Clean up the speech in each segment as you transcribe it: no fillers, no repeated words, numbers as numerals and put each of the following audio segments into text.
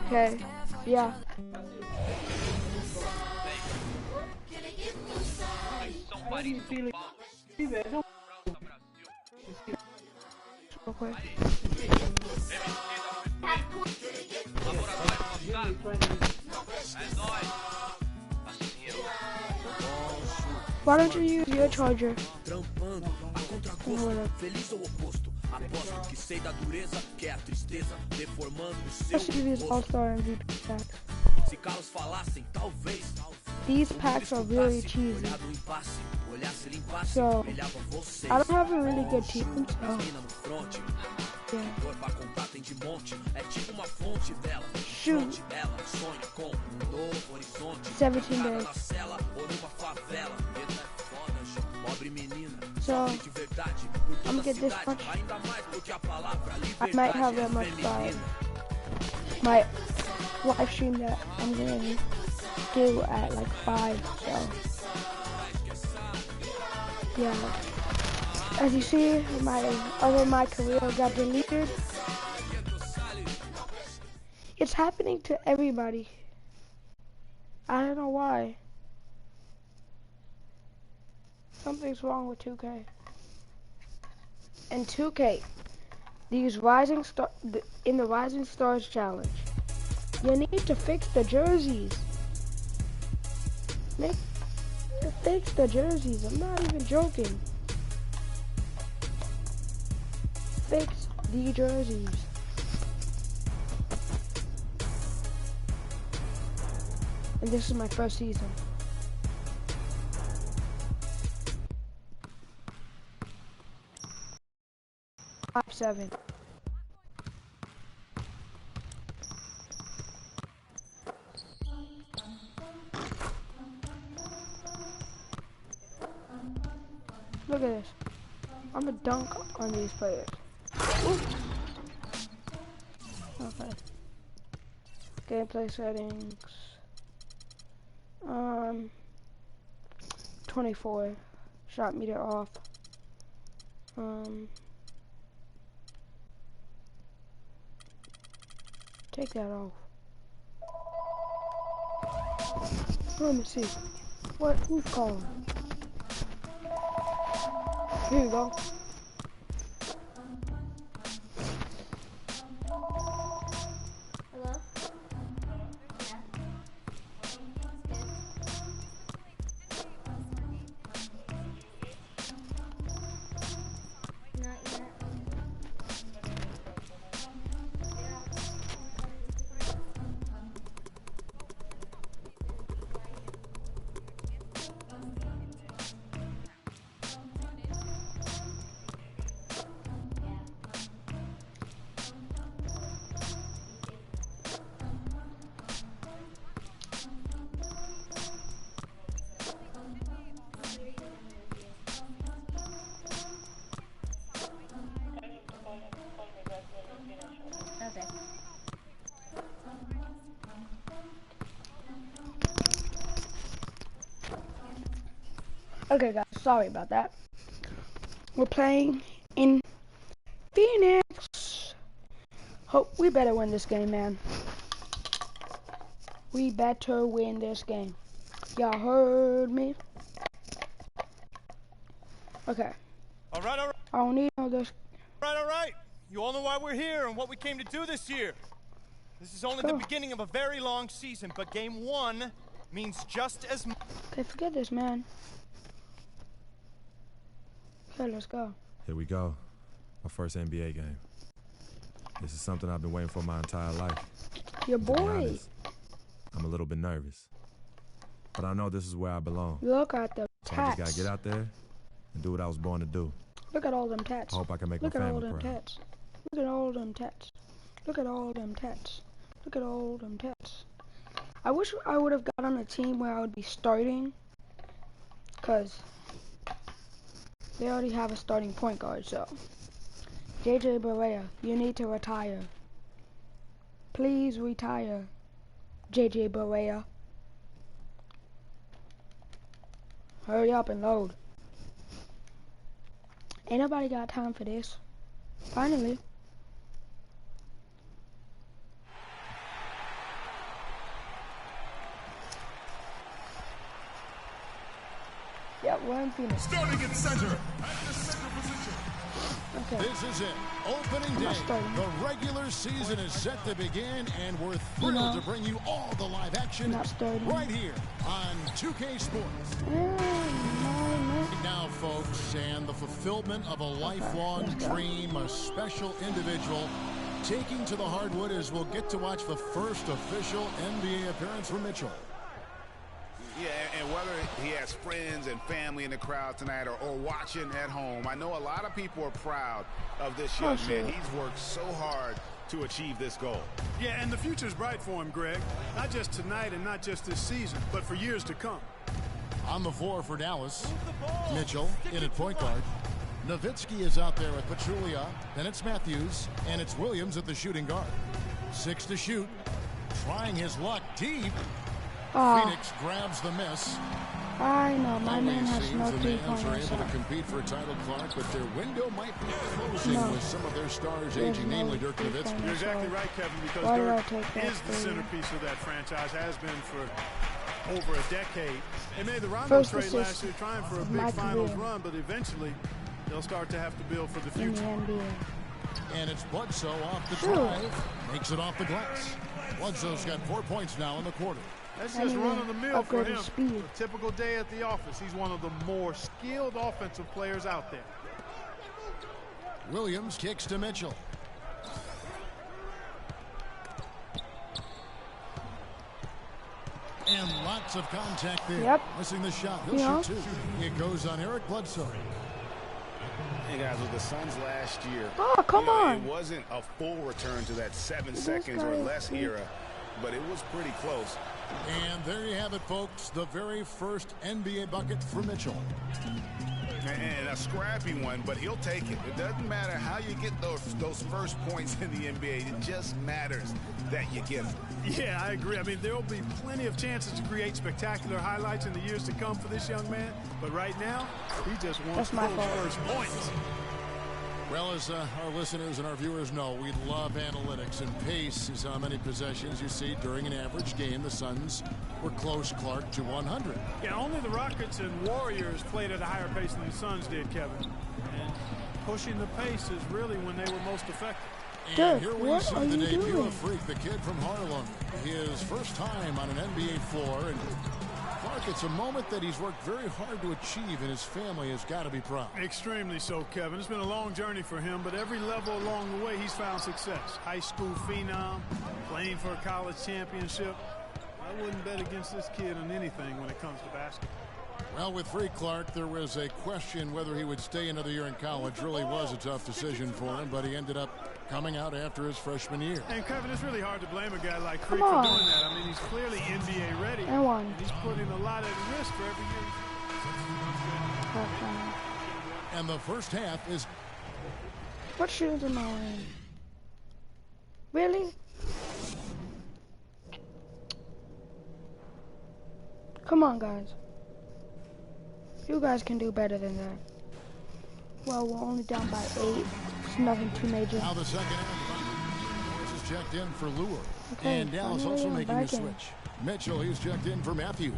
Okay. Yeah. Real quick. Why don't you use your charger? Let's do these All-Star MVP packs. These packs are really cheesy. So, I don't have a really good team, so... Yeah. Shoot. 17 days. So, I'm gonna get this much. I might have that much by my live stream that I'm gonna do at like 5, so. Yeah. As you see, my career got deleted. It's happening to everybody. I don't know why. Something's wrong with 2K. And 2K, these in the Rising Stars challenge, you need to fix the jerseys. Fix the jerseys. I'm not even joking. Fix the jerseys. And this is my first season. Top 7. Look at this. I'm gonna dunk on these players. Ooh. Okay. Gameplay settings. 24. Shot meter off. Take that off. Let me see. Who's calling? Here you go. Hello? Yeah. Not yet. Okay. Okay guys, sorry about that. We're playing in Phoenix. Hope we better win this game, man. We better win this game. Y'all heard me? Okay. All right. I don't need all this. All right. You all know why we're here and what we came to do this year. This is only the beginning of a very long season, but game 1 means just as much. Okay, forget this, man. Okay, let's go. Here we go. My first NBA game. This is something I've been waiting for my entire life. Your To be boy. honest, I'm a little bit nervous. But I know this is where I belong. Look at the So I just tats. gotta get out there and do what I was born to do. Look at all them tats. I hope I can make Look my at all family them proud. tats. Look at all them tats. Look at all them tats. Look at all them tats. I wish I would have got on a team where I would be starting, because they already have a starting point guard, so. JJ Barea, you need to retire. Please retire, JJ Barea. Hurry up and load. Ain't nobody got time for this. Finally. Yeah, we're in Phoenix. Starting at center. At the center position. Okay. This is it. Opening day. The regular season is set to begin, and we're thrilled to bring you all the live action right here on 2K Sports. Now, folks, and the fulfillment of a lifelong dream, a special individual taking to the hardwood as we'll get to watch the first official NBA appearance for Mitchell. Yeah, and whether he has friends and family in the crowd tonight or watching at home, I know a lot of people are proud of this young man. He's worked so hard to achieve this goal. Yeah, and the future's bright for him, Greg. Not just tonight and not just this season, but for years to come. On the floor for Dallas, Mitchell in at point guard. Nowitzki is out there with Pachulia. Then it's Matthews, and it's Williams at the shooting guard. 6 to shoot. Trying his luck deep. Phoenix grabs the miss. I know, my man has no the Mavs are able to compete for a title, Clark, but their window might be closing with some of their stars aging, namely Dirk Nowitzki. You're exactly right, Kevin, because Dirk is the centerpiece of that franchise, has been for over a decade. They made the Rondo trade last year trying for a big finals run, but eventually they'll start to have to build for the future. And it's Bledsoe off the drive. Makes it off the glass. Bledsoe's got 4 points now in the quarter. That's just run-of-the-mill for him. A typical day at the office. He's one of the more skilled offensive players out there. Williams kicks to Mitchell. And lots of contact there. Yep. Missing the shot. He'll shoot 2. It goes on Eric Bledsoe. Hey guys, with the Suns last year, come on. It wasn't a full return to that 7 seconds or less era, but it was pretty close. And there you have it, folks. The very first NBA bucket for Mitchell. And a scrappy one, but he'll take it. It doesn't matter how you get those first points in the NBA. It just matters that you get them. Yeah, I agree. I mean, there will be plenty of chances to create spectacular highlights in the years to come for this young man. But right now, he just wants those first points. Well, as our listeners and our viewers know, we love analytics, and pace is how many possessions you see during an average game. The Suns were close, Clark, to 100. Yeah, only the Rockets and Warriors played at a higher pace than the Suns did, Kevin. And pushing the pace is really when they were most effective. And here we see the debut of Freak, the kid from Harlem. His first time on an NBA floor, and Clark, it's a moment that he's worked very hard to achieve, and his family has got to be proud. Extremely so, Kevin. It's been a long journey for him, but every level along the way, he's found success. High school phenom, playing for a college championship. I wouldn't bet against this kid on anything when it comes to basketball. Well, with Freak, Clark, there was a question whether he would stay another year in college. Really was a tough decision for him, but he ended up coming out after his freshman year. And Kevin, it's really hard to blame a guy like Freak for doing that. I mean, he's clearly NBA ready. And he's putting a lot at risk for every year. And the first half is... What shoes am I wearing? Really? Come on, guys. You guys can do better than that. Well, we're only down by 8. It's nothing too major. Now the second half. Morris is checked in for Lure. And Dallas also making a switch. Mitchell, he's checked in for Matthews.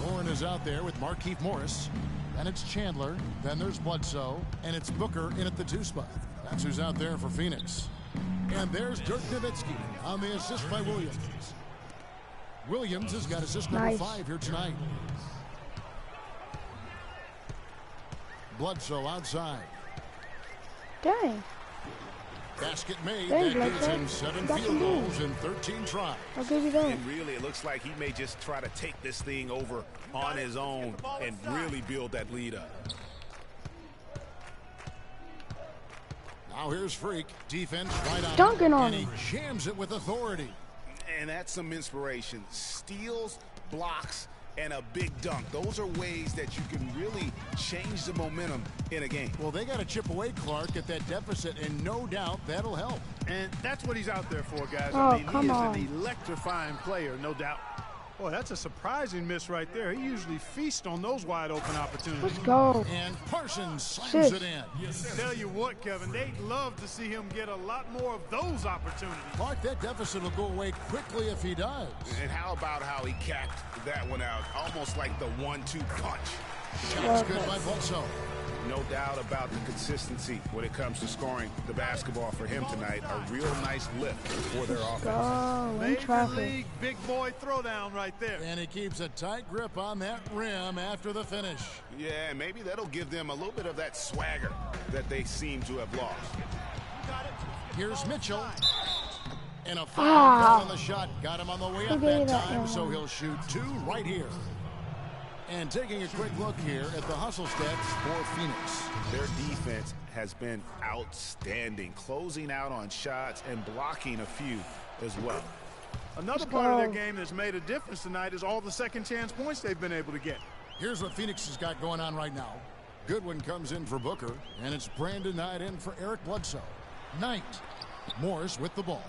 Warren is out there with Markieff Morris. Then it's Chandler. Then there's Bledsoe. And it's Booker in at the 2 spot. That's who's out there for Phoenix. And there's Dirk Nowitzki on the assist by Williams. Williams has got assist number 5 here tonight. Bledsoe outside. Dang. Basket made. That gives him 7 field goals and 13 tries. I'll give you that. And really, it looks like he may just try to take this thing over on his own and really build that lead up. Now here's Freak. Defense right on. Dunking on him. And he jams it with authority. And that's some inspiration. Steals, blocks, and a big dunk. Those are ways that you can really change the momentum in a game. Well, they got to chip away, Clark, at that deficit, and no doubt that'll help. And that's what he's out there for, guys. Oh, I mean, come on. He is an electrifying player, no doubt. Boy, that's a surprising miss right there. He usually feasts on those wide open opportunities. Let's go. And Parsons slams it in. Tell you what, Kevin, they'd love to see him get a lot more of those opportunities. Clark, that deficit will go away quickly if he does. And how about how he capped that one out, almost like the 1-2 punch. That's good by Bledsoe. No doubt about the consistency when it comes to scoring the basketball for him tonight. A real nice lift for their offense. Oh, in traffic. League big boy throwdown right there. And he keeps a tight grip on that rim after the finish. Yeah, maybe that'll give them a little bit of that swagger that they seem to have lost. Here's Mitchell. And a foul call on the shot. Got him on the way up that time, so he'll shoot 2 right here. And taking a quick look here at the hustle stats for Phoenix. Their defense has been outstanding, closing out on shots and blocking a few as well. Another part of their game that's made a difference tonight is all the second chance points they've been able to get. Here's what Phoenix has got going on right now. Goodwin comes in for Booker, and it's Brandon Knight in for Eric Bledsoe. Knight. Morris with the ball.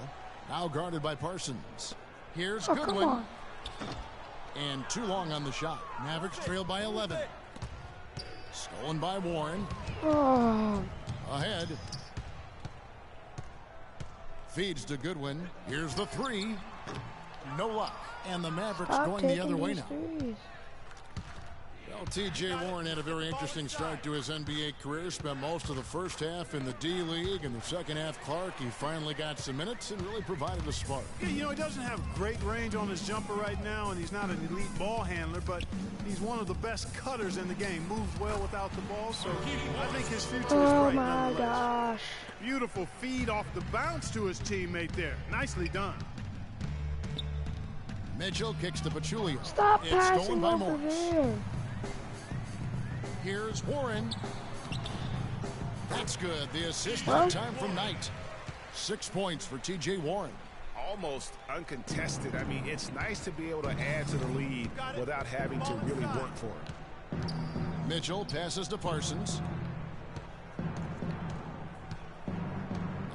Now guarded by Parsons. Here's Goodwin. And too long on the shot. Mavericks trail by 11. Stolen by Warren. Ahead. Feeds to Goodwin. Here's the 3. No luck. And the Mavericks going the other way now. Well, T.J. Warren had a very interesting start to his NBA career. Spent most of the first half in the D-League. In the second half, Clark, he finally got some minutes and really provided a spark. Yeah, you know, he doesn't have great range on his jumper right now, and he's not an elite ball handler, but he's one of the best cutters in the game. Moves well without the ball, so I think his future is bright. Oh, my gosh. Beautiful feed off the bounce to his teammate there. Nicely done. Mitchell kicks to Pachulia. Stop it's passing stolen by over Morris. there. Here's Warren. That's good. The assist on time from Knight. 6 points for T.J. Warren. Almost uncontested. I mean, it's nice to be able to add to the lead without having to really work for it. Mitchell passes to Parsons.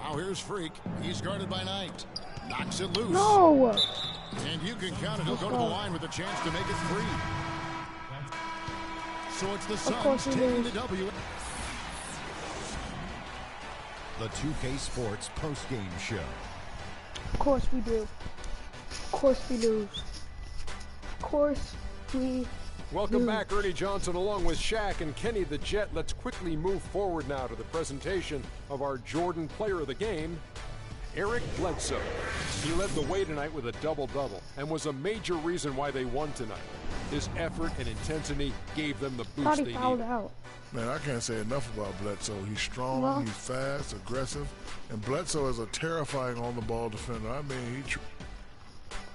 Now here's Freak. He's guarded by Knight. Knocks it loose. No. And you can count it. He'll go to the line with a chance to make it 3. So it's the Suns taking the W. The 2K Sports post-game show. Of course we do. Of course we lose. Of course we Welcome back, Ernie Johnson, along with Shaq and Kenny the Jet. Let's quickly move forward now to the presentation of our Jordan Player of the Game, Eric Bledsoe. He led the way tonight with a double-double and was a major reason why they won tonight. His effort and intensity gave them the boost they needed. Out. Man, I can't say enough about Bledsoe. He's strong, he's fast, aggressive, and Bledsoe is a terrifying on-the-ball defender. I mean,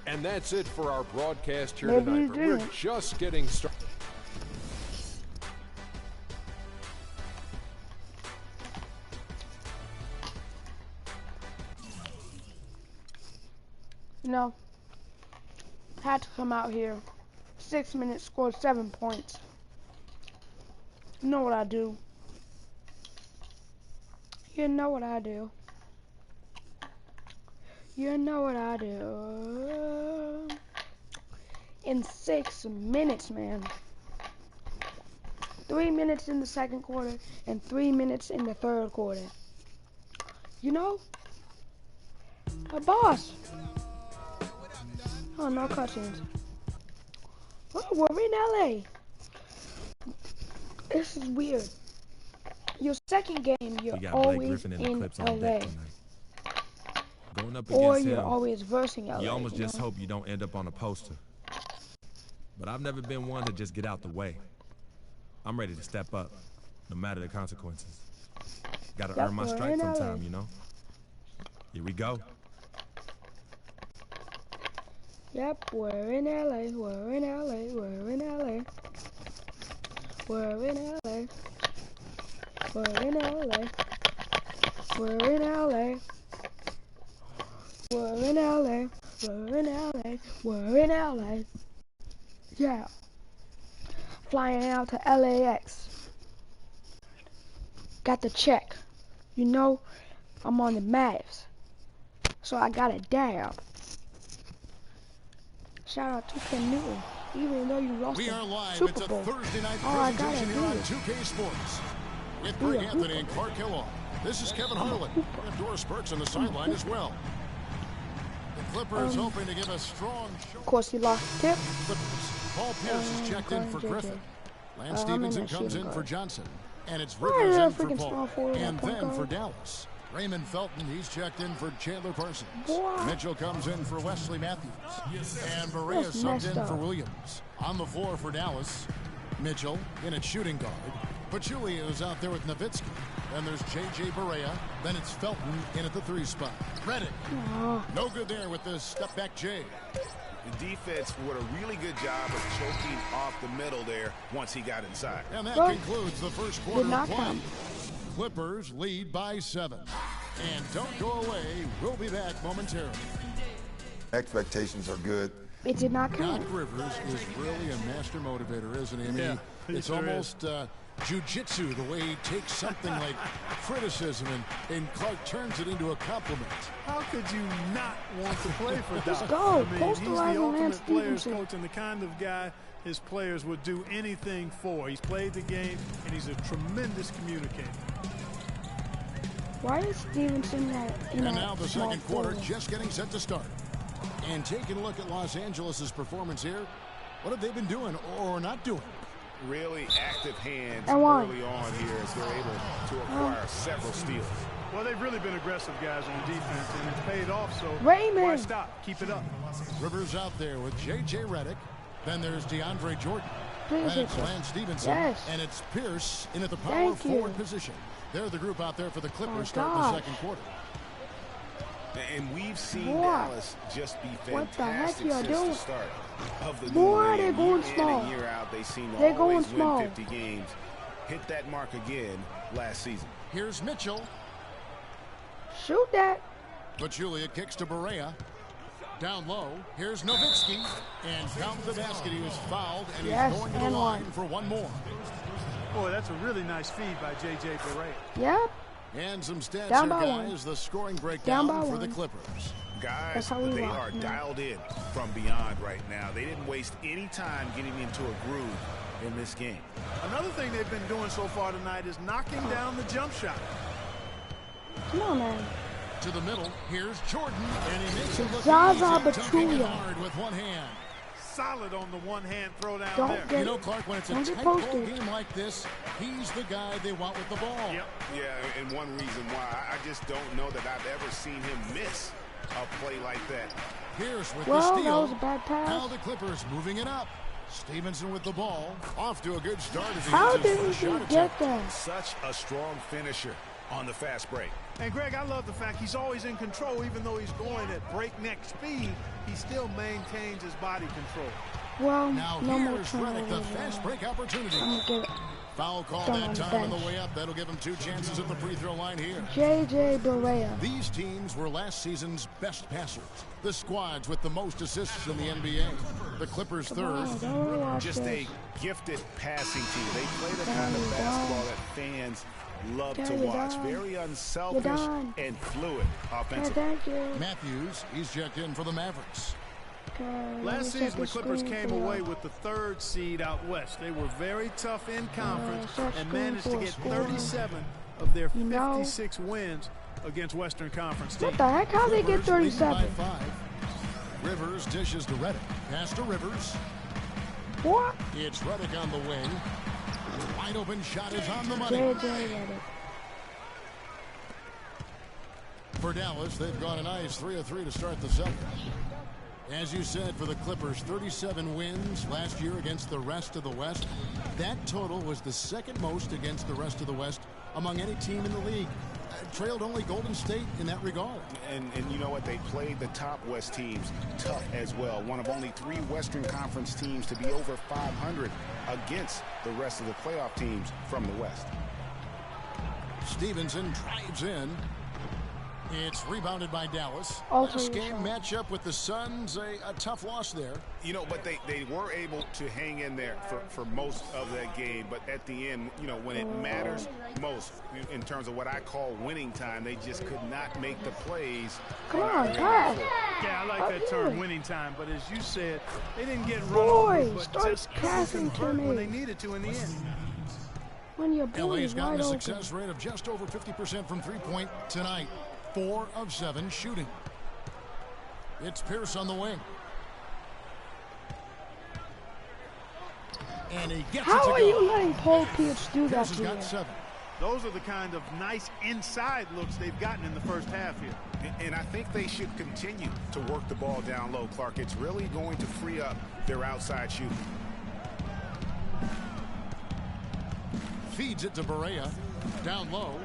And that's it for our broadcast here tonight. But we're just getting started. You know, had to come out here. 6 minutes, scored 7 points. You know what I do. You know what I do. You know what I do. In 6 minutes, man. 3 minutes in the second quarter and 3 minutes in the third quarter. You know? A boss. Oh, no cutscenes. Oh, we're in LA. This is weird. Your second game, you're always in LA. Going up or against you're him, always versing LA. you almost just hope you don't end up on a poster. But I've never been one to just get out the way. I'm ready to step up, no matter the consequences. Gotta earn my stripes sometime, you know? Here we go. Yep, we're in LA, we're in LA, we're in LA. We're in LA. We're in LA. We're in LA. We're in LA. We're in LA. We're in LA. Yeah. Flying out to LAX. Got the check. You know, I'm on the Mavs. So I got a dab. Shout out to Ken Newton. Even though you lost We are live. Super It's a Bowl. Thursday night All I presentation here on gotta 2K Sports. With Greg Anthony and Clark Kellogg. This is Kevin Harlan. And Doris Burks on the sideline as well. The Clippers hoping to give a strong show. Of course, he lost tip. Clippers. Paul Pierce is checked in for Griffin. Lance Stevenson comes in for Johnson. And it's Why Rivers is in that for freaking Paul. small forward And at point then for guard? Dallas, Raymond Felton, he's checked in for Chandler Parsons. What? Mitchell comes in for Wesley Matthews. And Berea That's subbed messed in up. for Williams. On the floor for Dallas, Mitchell in at shooting guard. Pachulia is out there with Nowitzki. Then there's J.J. Berea. Then it's Felton in at the 3 spot. Reddick. No good there with the step-back J. The defense did a really good job of choking off the middle there once he got inside. And that Well, concludes the first quarter did not of play. count. Clippers lead by 7. And don't go away. We'll be back momentarily. Expectations are good. It did not Doc count. Rivers is really a master motivator, isn't he? I mean, Yeah, he it's sure almost jiu-jitsu, the way he takes something like criticism and Clark turns it into a compliment. How could you not want to play for Doc? Let's go. I mean, he's the Postalize Lance ultimate players Stevenson. coach and the kind of guy his players would do anything for. He's played the game, and he's a tremendous communicator. Why is Stevenson in And now that the small second quarter forward? just getting set to start. And taking a look at Los Angeles' performance here, what have they been doing or not doing? Really active hands And one. early on here as they're able to acquire several steals. Well, they've really been aggressive guys on defense, and it's paid off, so Raymond. why stop? Keep it up. Rivers out there with J.J. Reddick. Then there's DeAndre Jordan. Please And it's hit it. Lance Stevenson. Yes. And it's Pierce in at the power Thank forward you. position. They're the group out there for the Clippers Oh, starting the gosh. second quarter. And we've seen Boy. Dallas just be What the heck fantastic y'all since doing? the start of the Boy, new they're millennium. going Year small. in and year out, they seem to They're going always small. win 50 games. Hit that mark again last season. Here's Mitchell. Shoot that. Pachulia kicks to Berea. Down low. Here's Nowitzki. And found the basket. He was fouled. And Yes, he's going to the and line one. for one more. Boy, that's a really nice feed by J.J. Berea. Yep. And some stats Down here, by one. guys. The scoring Down breakdown by for the one. Clippers. Guys, That's how we they rock, are man. dialed in from beyond right now. They didn't waste any time getting into a groove in this game. Another thing they've been doing so far tonight is knocking down the jump shot. Come on, man. To the middle. Here's Jordan. And he makes it look Zaza easy. Dunking it Pachulia. hard with one hand. Solid on the one-hand throw down Don't there. get You know, Clark, when it's a Don't get tight ball posted. game like this, he's the guy they want with the ball. Yep. Yeah, and one reason why I just don't know that I've ever seen him miss a play like that. Pierce with Well, the that steal. was a bad pass. Now the Clippers moving it up. Stevenson with the ball. Off to a good start as he How hits his did first he shot get attempt. that? Such a strong finisher on the fast break. And Greg, I love the fact he's always in control. Even though he's going at breakneck speed, he still maintains his body control. Well, Now no more here's Reddick, the turnovers. fast break opportunity. I'm gonna get Foul call Done that on the time on the bench. way up. That'll give him 2 chances at the free throw line here. J.J. Berea. These teams were last season's best passers. The squads with the most assists in the NBA. The Clippers Come third. on, don't watch Just this. a gifted passing team. They play the kind There of you basketball go. that fans love There to you watch. go. Very You're unselfish done. and fluid Yeah, offensively. thank you. Matthews, he's checked in for the Mavericks. Okay, let me Last set season, the Clippers screen came for away y'all. with the 3rd seed out west. They were very tough in conference set and screen managed to for get score. 37 of their You know. 56 wins against Western Conference teams. What the heck? How they get Clippers leading 37? by 5. Rivers dishes to Reddick. Pass to Rivers. What? It's Reddick on the wing. Wide open shot is on the money. J.J. Reddick. For Dallas, they've gone a nice 3 of 3 to start the second. As you said, for the Clippers, 37 wins last year against the rest of the West. That total was the second most against the rest of the West among any team in the league. Trailed only Golden State in that regard. And you know what? They played the top West teams tough as well. One of only 3 Western Conference teams to be over 500 against the rest of the playoff teams from the West. Stevenson drives in. It's rebounded by Dallas. Also This your game shot. matchup with the Suns, a tough loss there. You know, but they were able to hang in there for most of that game. But at the end, you know, when it matters most, in terms of what I call winning time, they just could not make the plays. Come on, pass. Yeah, I like Up that term, here. winning time. But as you said, they didn't get run Boy, over, but start just couldn't passing to convert when me. they needed to in the end. When your boy LA's is gotten wide a open. success rate of just over 50% from three-point tonight. 4 of 7 shooting. It's Pierce on the wing. And he gets How it to are go. you letting Paul Pierce do that Pierce to has you? got 7. Those are the kind of nice inside looks they've gotten in the first half here. And I think they should continue to work the ball down low, Clark. It's really going to free up their outside shooting. Feeds it to Barea. Down low.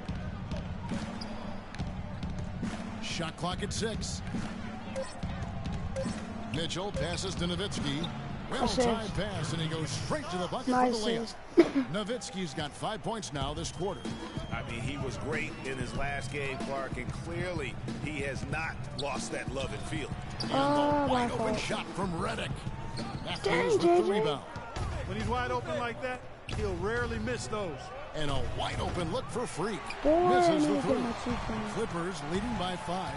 Shot clock at 6. Mitchell passes to Nowitzki. Well-timed pass, and he goes straight to the bucket for the layup. Nowitzki's got 5 points now this quarter. I mean, he was great in his last game, Clark, and clearly he has not lost that love and feel. Wide open shot from Redick. Matthews with the rebound. When he's wide open like that, he'll rarely miss those. And a wide open look for Freak. Boy, Misses the three. Clippers leading by 5.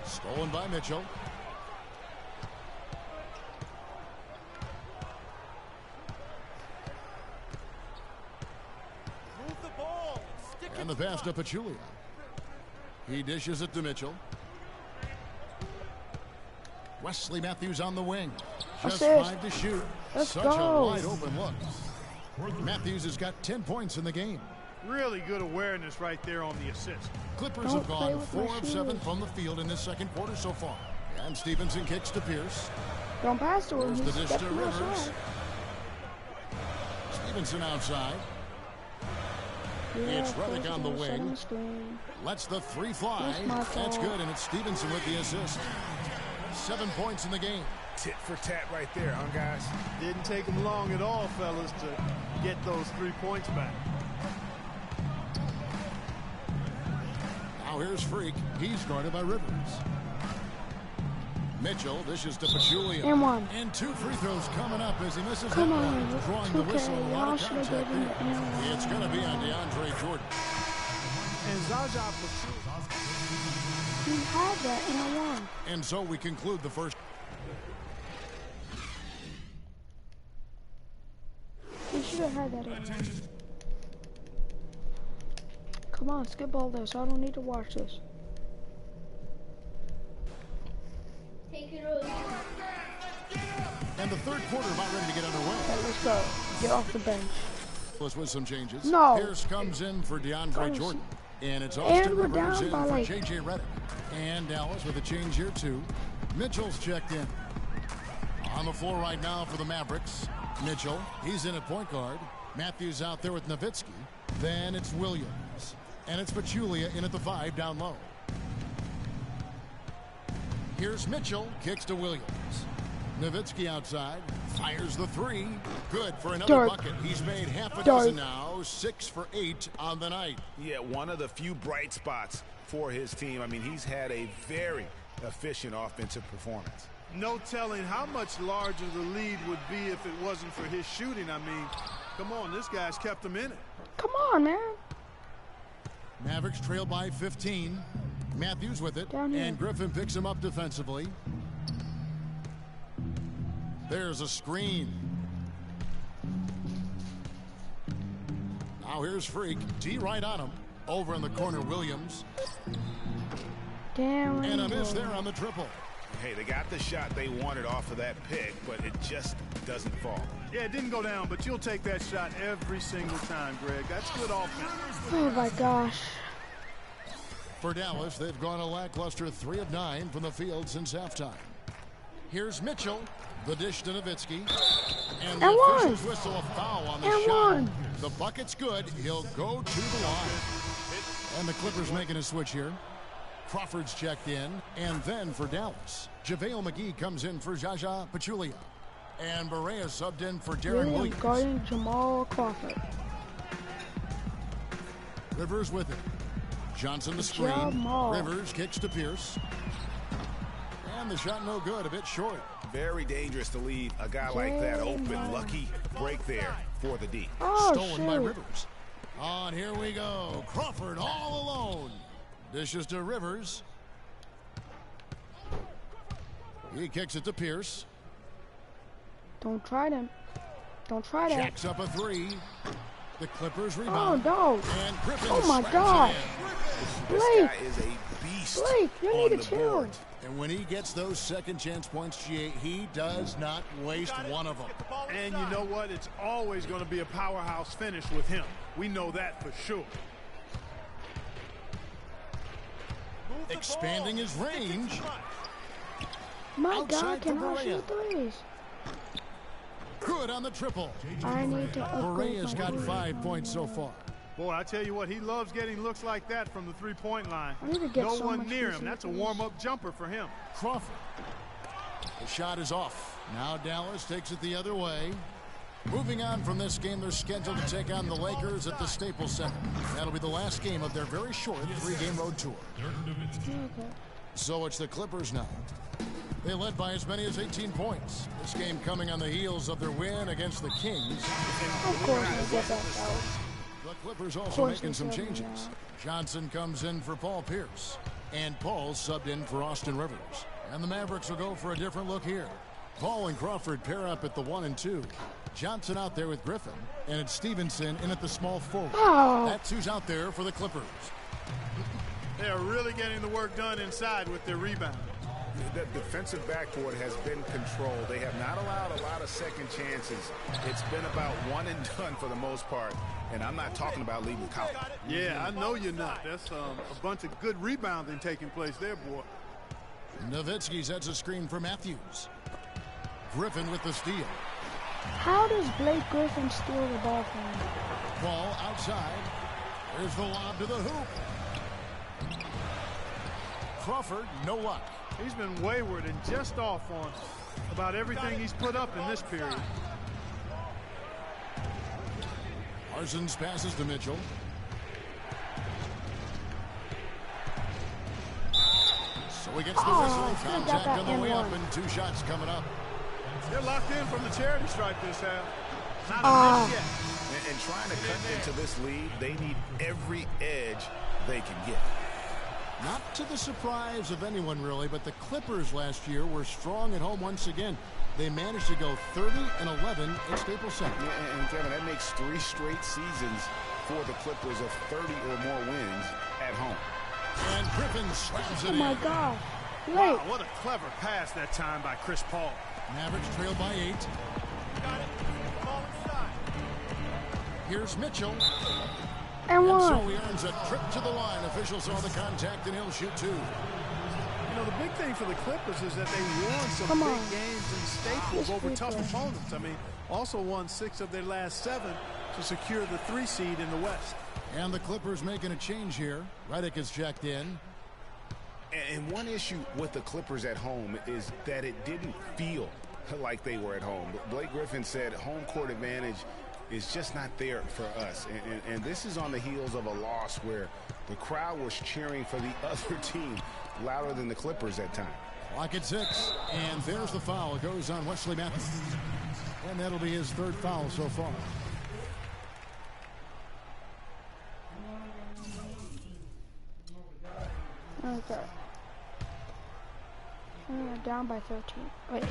Stolen by Mitchell. Move the ball. Stick And the pass to Pachulia. He dishes it to Mitchell. Wesley Matthews on the wing. Just 5 to shoot. Such a wide open look. Matthews has got 10 points in the game. Really good awareness right there on the assist. Clippers have gone 4 of 7 from the field in this second quarter so far. And Stevenson kicks to Pierce. Don't pass to him. There's the dish to Rivers. Stevenson outside. It's Redick on the wing. Lets the 3 fly. That's good, and it's Stevenson with the assist. 7 points in the game. Tit for tat right there, huh, guys? Didn't take him long at all, fellas, to get those 3 points back. Now here's Freak. He's guarded by Rivers. Mitchell dishes to Pachulia. And 1. And 2 free throws coming up as he misses Come that on, one. Drawing the whistle. A lot of contact there. It's going to be on DeAndre Jordan. And Zaza Pachulia. He had that and I won. And so we conclude the first. He should have had that in. Come on, skip all this. I don't need to watch this. Take it over. And the third quarter about ready to get underway. Okay, let's go. Get off the bench. With some changes. No. Pierce comes in for DeAndre Jordan. And it's Austin Rivers in for J.J. Redick. And Dallas with a change here, too. Mitchell's checked in. On the floor right now for the Mavericks. Mitchell, he's in at point guard. Matthews out there with Nowitzki. Then it's Williams. And it's Pachulia in at the 5 down low. Here's Mitchell, kicks to Williams. Nowitzki outside, fires the 3. Good for another bucket. He's made half a dozen now, 6 for 8 on the night. Yeah, one of the few bright spots for his team. I mean, he's had a very efficient offensive performance. No telling how much larger the lead would be if it wasn't for his shooting. I mean, come on, this guy's kept him in it. Come on, man. Mavericks trail by 15. Matthews with it, and Griffin picks him up defensively. There's a screen. Now here's Freak. D right on him. Over in the corner, Williams. Damn. And a miss there on the triple. Hey, they got the shot they wanted off of that pick, but it just doesn't fall. Yeah, it didn't go down, but you'll take that shot every single time, Greg. That's good offense. Oh, my gosh. For Dallas, they've gone a lackluster 3 of 9 from the field since halftime. Here's Mitchell. The dish to Nowitzki. And the officials whistle a foul on the shot. The bucket's good. He'll go to the line. And the Clippers making a switch here. Crawford's checked in. And then for Dallas, JaVale McGee comes in for Zaza Pachulia. And Barea subbed in for Darren Williams. Guarding Jamal Crawford. Rivers with it. Johnson the screen. Rivers kicks to Pierce. And the shot no good, a bit short. Very dangerous to leave a guy like that open. Lucky break there for the D. Stolen by Rivers. On here we go. Crawford all alone. Dishes to Rivers. He kicks it to Pierce. Don't try them. Don't try that. Jacks up a 3. The Clippers rebound. Oh, no. And Griffin oh, my God. This guy is a beast beast Blake, you on need the to chill. board. And when he gets those second chance points, GA, he does not waste one of them. And you know what? It's always going to be a powerhouse finish with him. We know that for sure. Expanding his range. My Outside God, can for I Berea. shoot threes? Good on the triple. I need to upgrade Berea's my got three. 5 points so far. Boy, I tell you what, he loves getting looks like that from the three-point line. I need to get No so one much near free him. That's a throws. warm-up jumper for him. Crawford. The shot is off. Now Dallas takes it the other way. Moving on from this game, they're scheduled to take on the Lakers at the Staples Center. That'll be the last game of their very short 3-game road tour. Okay. So it's the Clippers now. They led by as many as 18 points. This game coming on the heels of their win against the Kings. Of course I get that foul. The Clippers also making some changes. Johnson comes in for Paul Pierce. And Paul subbed in for Austin Rivers. And the Mavericks will go for a different look here. Paul and Crawford pair up at the 1 and 2. Johnson out there with Griffin. And it's Stevenson in at the small forward. Oh. That's who's out there for the Clippers. They are really getting the work done inside with their rebound. The defensive backcourt has been controlled. They have not allowed a lot of second chances. It's been about one and done for the most part. And I'm not talking about leaving count. Yeah, I know you're not. That's a bunch of good rebounding taking place there, boy. Nowitzki sets a screen for Matthews. Griffin with the steal. How does Blake Griffin steal the ball from him? Ball outside. There's the lob to the hoop. Crawford, no luck. He's been wayward and just off on about everything he's put up in this period. Parsons passes to Mitchell. So he gets the whistle. Contact on the way up and 2 shots coming up. They're locked in from the charity stripe this half. Not a miss yet. And trying to cut into this lead, they need every edge they can get. Not to the surprise of anyone, really, but the Clippers last year were strong at home once again. They managed to go 30-11 at Staples Center. Yeah, and Kevin, that makes 3 straight seasons for the Clippers of 30 or more wins at home. And Griffin slams it in. Oh my God. Blake. Wow, what a clever pass that time by Chris Paul. Mavericks trail by 8. Got it. Ball inside. Here's Mitchell. And And so one. he earns a trip to the line. Officials saw the contact, and he'll shoot 2. You know, the big thing for the Clippers is that they won some Come big on. games in Staples over Just tough keep it. opponents. I mean, also won 6 of their last 7 to secure the 3 seed in the West. And the Clippers making a change here. Redick is checked in. And one issue with the Clippers at home is that it didn't feel like they were at home. Blake Griffin said home court advantage is just not there for us. And this is on the heels of a loss where the crowd was cheering for the other team louder than the Clippers at times. Clock at 6. And there's the foul. It goes on Wesley Matthews. And that'll be his 3rd foul so far. Okay. Down by 13. Wait.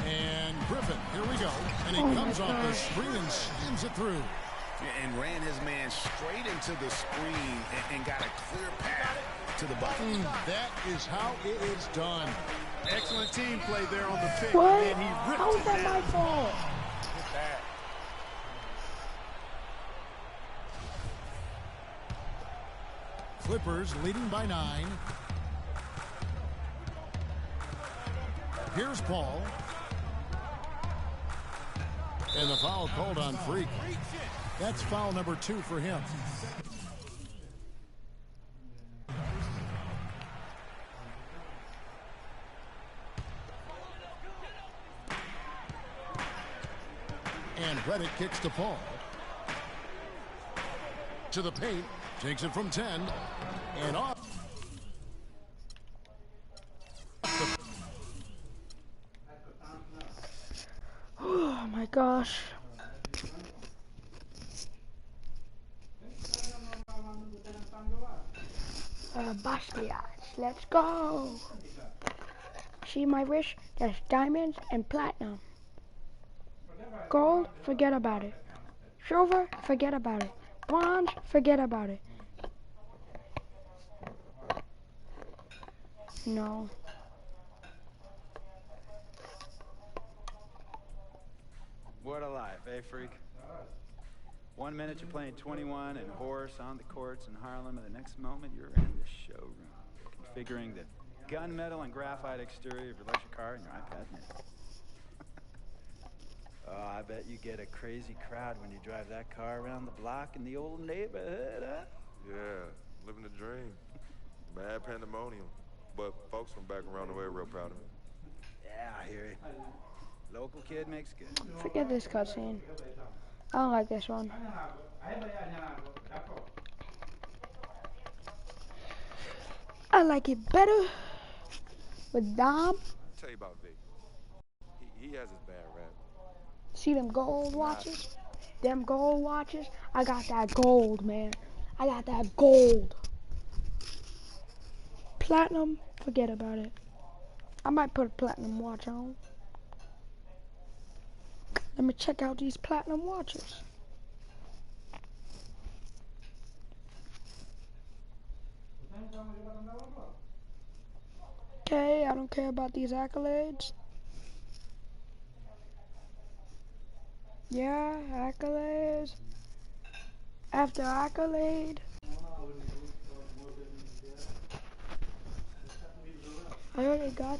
And Griffin, here we go. And he comes off the screen and slams it through. And ran his man straight into the screen and got a clear path to the bucket. That is how it is done. Excellent team play there on the pick. What? And he ripped How is it that down. my fault? Clippers leading by 9. Here's Paul. And the foul called on Freak. That's foul number 2 for him. And Redick kicks to Paul. To the paint. Takes it from 10. And off. Oh my gosh. Basquiat, let's go. See my wrist? There's diamonds and platinum. Gold, forget about it. Silver, forget about it. Bronze, forget about it. No. What a life, eh, freak? 1 minute you're playing 21 and horse on the courts in Harlem, and the next moment you're in the showroom, configuring the gunmetal and graphite exterior of your electric car and your iPad mini. Oh, I bet you get a crazy crowd when you drive that car around the block in the old neighborhood, huh? Yeah, living the dream. Mad pandemonium. But folks from back around the way are real proud of me. Yeah, I hear it. Local kid makes good. Forget this cutscene. I don't like this one. I like it better with Dom. Tell you about Vic. He has his bad rap. See them gold watches? Them gold watches? I got that gold, man. I got that gold. Platinum? Forget about it. I might put a platinum watch on. Let me check out these platinum watches. Okay, I don't care about these accolades. Yeah, accolades. After accolade. I already got.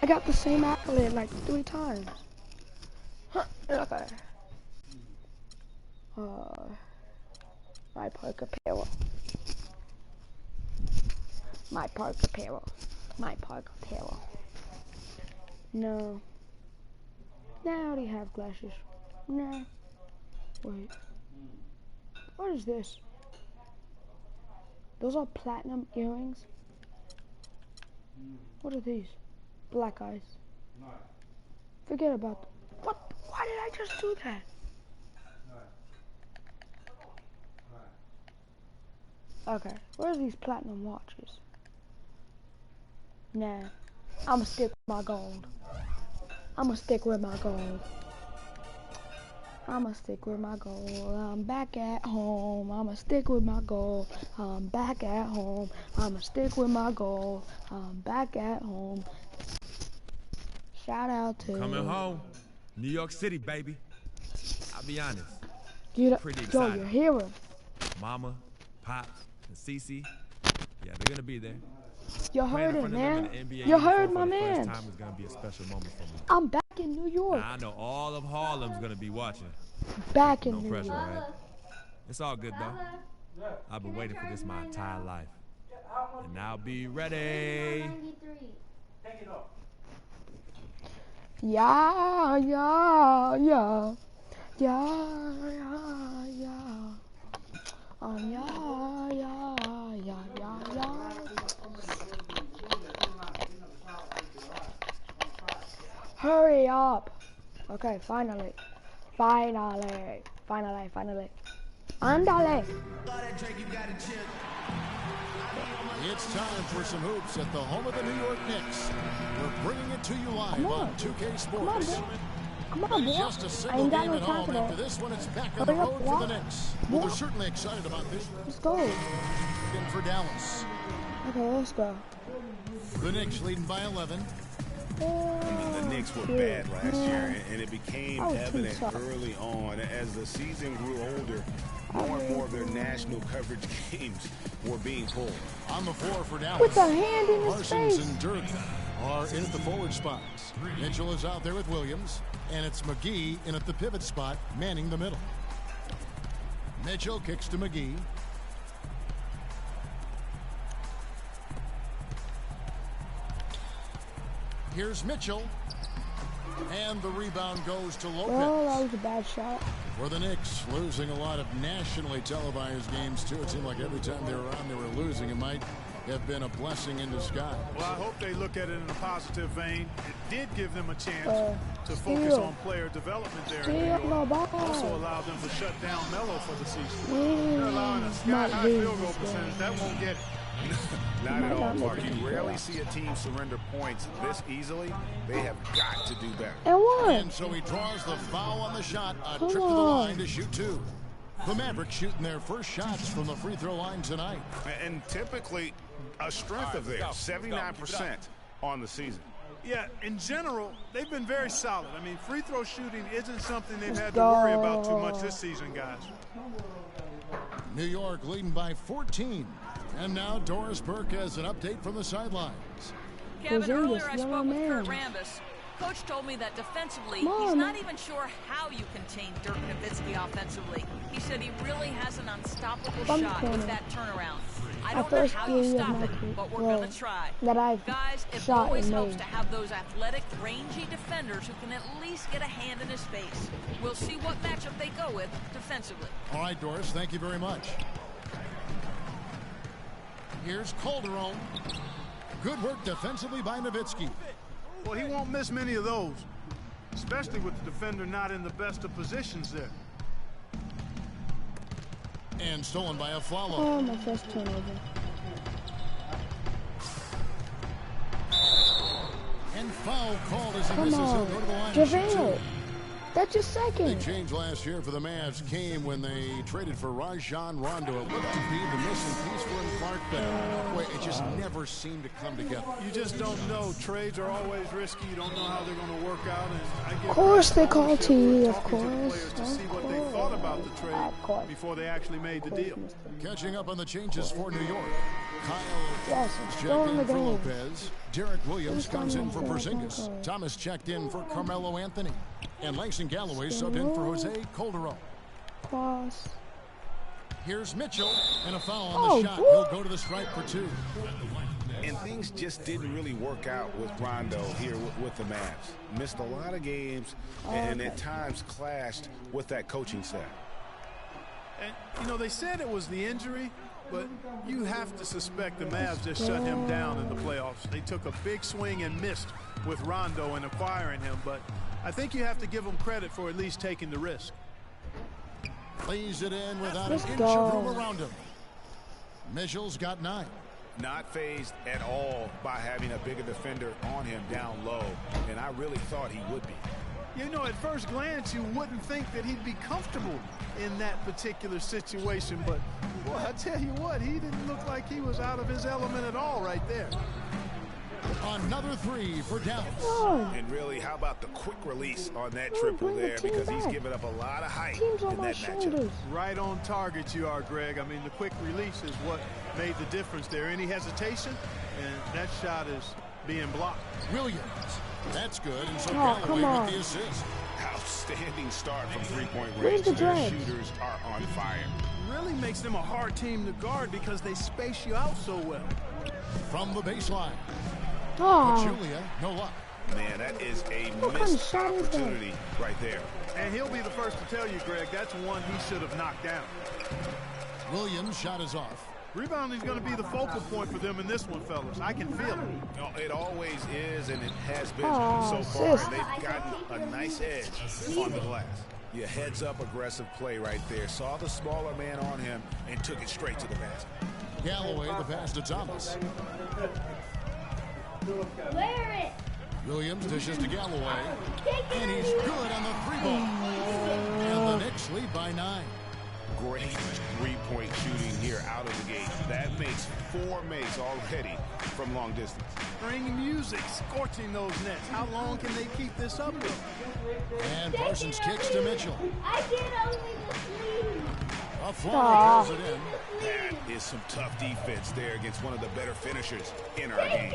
I got the same accolade like 3 times. Huh, okay. My park apparel. My park apparel. My park apparel. No. Nah, I already have glasses. Nah. Wait. What is this? Those are platinum earrings? What are these? Black eyes. Forget about them. What? Why did I just do that? Okay, where's these platinum watches? Nah, I'ma stick with my gold. I'ma stick with my gold. I'ma stick with my gold. I'm back at home. I'ma stick with my gold. I'm back at home. I'ma stick with my gold. I'm back at home. Shout out to coming home, New York City, baby. I'll be honest. Pretty excited. Yo, you're here. Mama, Pops, and Cece, yeah, they're gonna be there. You heard it, man. You heard my man. First time is gonna be a special moment for me. I'm back in New York. Now, I know all of Harlem's gonna be watching. Back in no New pressure, York. right? It's all good though. I've been waiting for this my entire life, and I'll be ready. Take it off. Yeah, yeah, yeah. Yeah, yeah, yeah. Oh, yeah, yeah, yeah, yeah, yeah. Hurry up. Okay, finally. Finally. Finally, finally. Andale. It's time for some hoops at the home of the New York Knicks. We're bringing it to you live on 2K Sports. Come on, boy. Just a single game at home. After this one, it's back on the road for the Knicks. Well, they're certainly excited about this. Let's go. In for Dallas. Okay, let's go. The Knicks leading by 11. The Knicks were bad last year, and it became evident early on as the season grew older. More and more of their national coverage games were being pulled. On the floor for Dallas. With a hand in his Parsons face. and Dirk are in at the forward spots. Mitchell is out there with Williams, and it's McGee in at the pivot spot, manning the middle. Mitchell kicks to McGee. Here's Mitchell. And the rebound goes to Lopez. Oh, that was a bad shot. For the Knicks, losing a lot of nationally televised games, too. It seemed like every time they were on, they were losing. It might have been a blessing in disguise. Well, I hope they look at it in a positive vein. It did give them a chance to focus on player development there in New York. Also allowed them to shut down Melo for the season. They're allowing a sky-high field goal percentage. That won't get it. Not at all, Mark. You rarely see a team surrender points this easily. They have got to do better. And what? And so he draws the foul on the shot. A trip to the line to shoot 2. The Mavericks shooting their first shots from the free throw line tonight. And typically a strength of theirs, 79% on the season. Yeah, in general, they've been very solid. I mean, free throw shooting isn't something they've had to worry about too much this season, guys. New York leading by 14. And now Doris Burke has an update from the sidelines. Kevin, earlier I spoke with Kurt Rambis. Coach told me that defensively, he's not even sure how you contain Dirk Nowitzki offensively. He said he really has an unstoppable shot with that turnaround. I don't know how you stop it, but we're going to try. Guys, it always helps to have those athletic, rangy defenders who can at least get a hand in his face. We'll see what matchup they go with defensively. All right, Doris, thank you very much. Here's Calderon. Good work defensively by Nowitzki. Well, he won't miss many of those, especially with the defender not in the best of positions there. And stolen by Aflalo. Oh, my first turnover. And foul called as he misses. He'll go to the line. JaVale. That's your second. Big change last year for the Mavs came when they traded for Rajon Rondo. It looked to be the missing piece for him, Clark, but boy, it just never seemed to come together. You just don't know. Trades are always risky. You don't know how they're going to work out. And of course they call TV, of course. To see what they thought about the trade before they actually made the deal. Catching up on the changes for New York. Yes, checked in for Lopez. Derek Williams comes in for Porzingis. Thomas checked in for Carmelo Anthony. And Langston Galloway subbed in for Jose Calderon. Cross. Here's Mitchell, and a foul on the shot. He'll go to the stripe for 2. And things just didn't really work out with Rondo here with the Mavs. Missed a lot of games, and at times clashed with that coaching staff. And, you know, they said it was the injury, but you have to suspect the Mavs just shut him down in the playoffs. They took a big swing and missed with Rondo in acquiring him, but I think you have to give them credit for at least taking the risk. Plays it in without an inch of room around him. Mitchell's got 9. Not fazed at all by having a bigger defender on him down low, and I really thought he would be. You know, at first glance, you wouldn't think that he'd be comfortable in that particular situation, but boy, I tell you what, he didn't look like he was out of his element at all right there. Another 3 for Dallas. And really, how about the quick release on that triple there, because he's given up a lot of height in that matchup. Right on target you are, Greg. I mean, the quick release is what made the difference there. Any hesitation, and that shot is being blocked. Williams. That's good, and so Galloway with the assist. Outstanding start from three-point range. Their shooters are on fire. Really makes them a hard team to guard because they space you out so well. From the baseline. Julia, no luck. Man, that is a missed opportunity right there. And he'll be the first to tell you, Greg, that's one he should have knocked down. Williams' shot is off. Rebounding is going to be the focal point for them in this one, fellas. I can feel it. No, it always is, and it has been so far. They've gotten a nice edge on the glass. Yeah, heads-up aggressive play right there. Saw the smaller man on him and took it straight to the basket. Galloway, the pass to Thomas. Wear it. Williams dishes to Galloway. And he's good on the 3-ball. And the Knicks lead by 9. Great three-point shooting here out of the gate. That makes 4 makes already from long distance. Bring music, scorching those nets. How long can they keep this up though? And Parsons kicks to Mitchell. I get only the sleeve. Aflalo throws it in. That is some tough defense there against one of the better finishers in our game.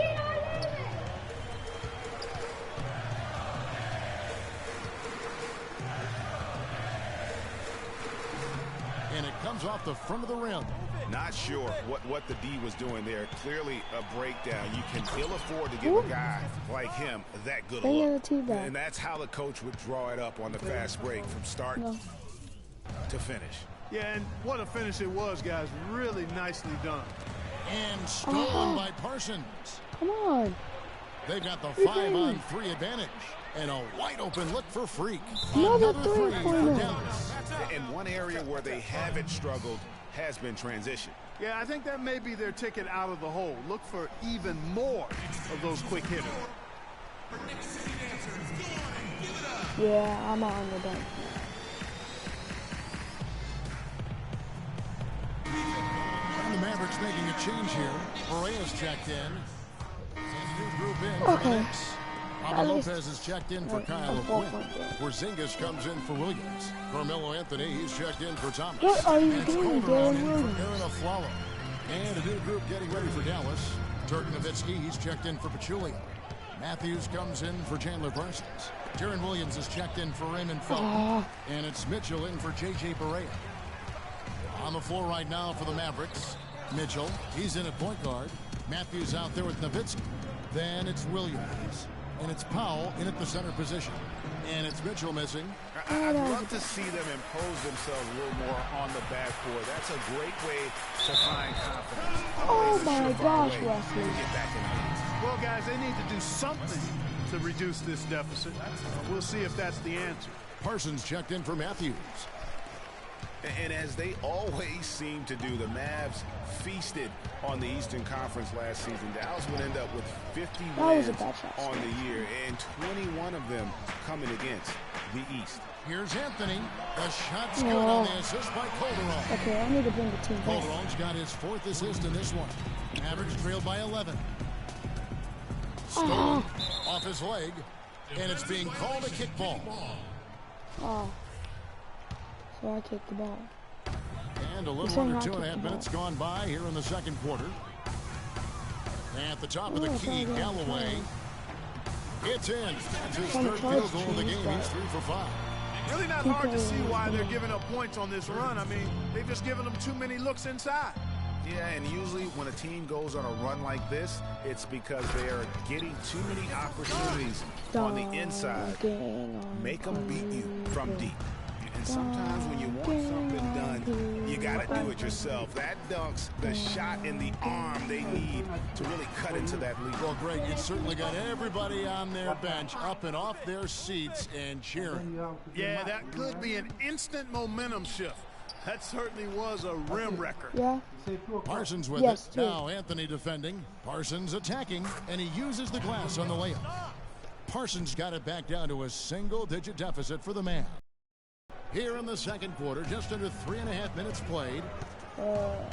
And it comes off the front of the rim. Not sure what the D was doing there. Clearly a breakdown. You can ill afford to give a guy like him that good a look. And that's how the coach would draw it up on the fast break from start to finish. Yeah, and what a finish it was, guys. Really nicely done. And stolen by Parsons. Come on. They've got the 5-on-3 advantage. And a wide open look for Freak. Another 3-pointer. And one area where they haven't struggled has been transition. Yeah, I think that may be their ticket out of the hole. Look for even more of those quick hitters. Yeah, I'm on the bench. And the Mavericks making a change here. Pereira's checked in. New group in for the Knicks. Robin Lopez is checked in for Kyle O'Quinn. Porzingis comes in for Williams. Carmelo Anthony, he's checked in for Thomas. What are you and doing, Calderon Darren in for Aaron Aflalo. And a new group getting ready for Dallas. Dirk Nowitzki, he's checked in for Pachulia. Matthews comes in for Chandler Parsons. Jaron Williams is checked in for Raymond Felton. And it's Mitchell in for J.J. Barea. On the floor right now for the Mavericks. Mitchell, he's in at point guard. Matthews out there with Nowitzki. Then it's Williams. And it's Powell in at the center position. And it's Mitchell missing. I'd love to see them impose themselves a little more on the backcourt. That's a great way to find confidence. Oh my gosh, Wesley. Get back in the game. Well, guys, they need to do something to reduce this deficit. We'll see if that's the answer. Parsons checked in for Matthews. And as they always seem to do, the Mavs feasted on the Eastern Conference last season. Dallas would end up with 50 wins on the year, and 21 of them coming against the East. Here's Anthony. The shot's good on the assist by Calderon. Okay, I need to bring the team back. Calderon's got his 4th assist in this one. Average trailed by 11. Stolen off his leg, and it's being called a kickball. Oh. So I kicked the ball. And a little under 2.5 minutes gone by here in the second quarter. At the top of the key, Galloway. It's in. That's his 3rd field goal of the game. He's 3 for 5. Really not hard to see why they're giving up points on this run. I mean, they've just given them too many looks inside. Yeah, and usually when a team goes on a run like this, it's because they are getting too many opportunities on the inside. Make them beat you from deep. And sometimes when you want something done, you got to do it yourself. That dunks the shot in the arm they need to really cut into that lead. Well, Greg, it certainly got everybody on their bench up and off their seats and cheering. Yeah, that could be an instant momentum shift. That certainly was a rim wrecker. Yeah. Parsons with it. Now Anthony defending. Parsons attacking, and he uses the glass on the layup. Parsons got it back down to a single-digit deficit for the man. Here in the second quarter, just under 3.5 minutes played. The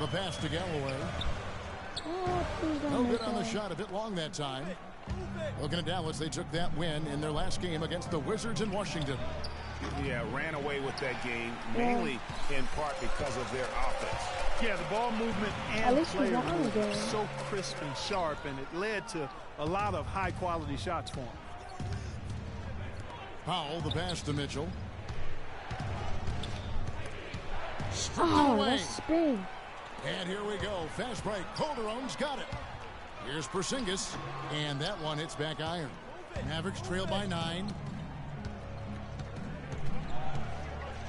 pass to Galloway. No good on the shot, a bit long that time. Looking at Dallas, they took that win in their last game against the Wizards in Washington. Yeah, ran away with that game, mainly in part because of their offense. Yeah, the ball movement and play was so crisp and sharp, and it led to a lot of high-quality shots for him. Powell, the pass to Mitchell. Away. Spin. And here we go. Fast break. Calderon's got it. Here's Porzingis. And that one hits back iron. Mavericks trail by 9.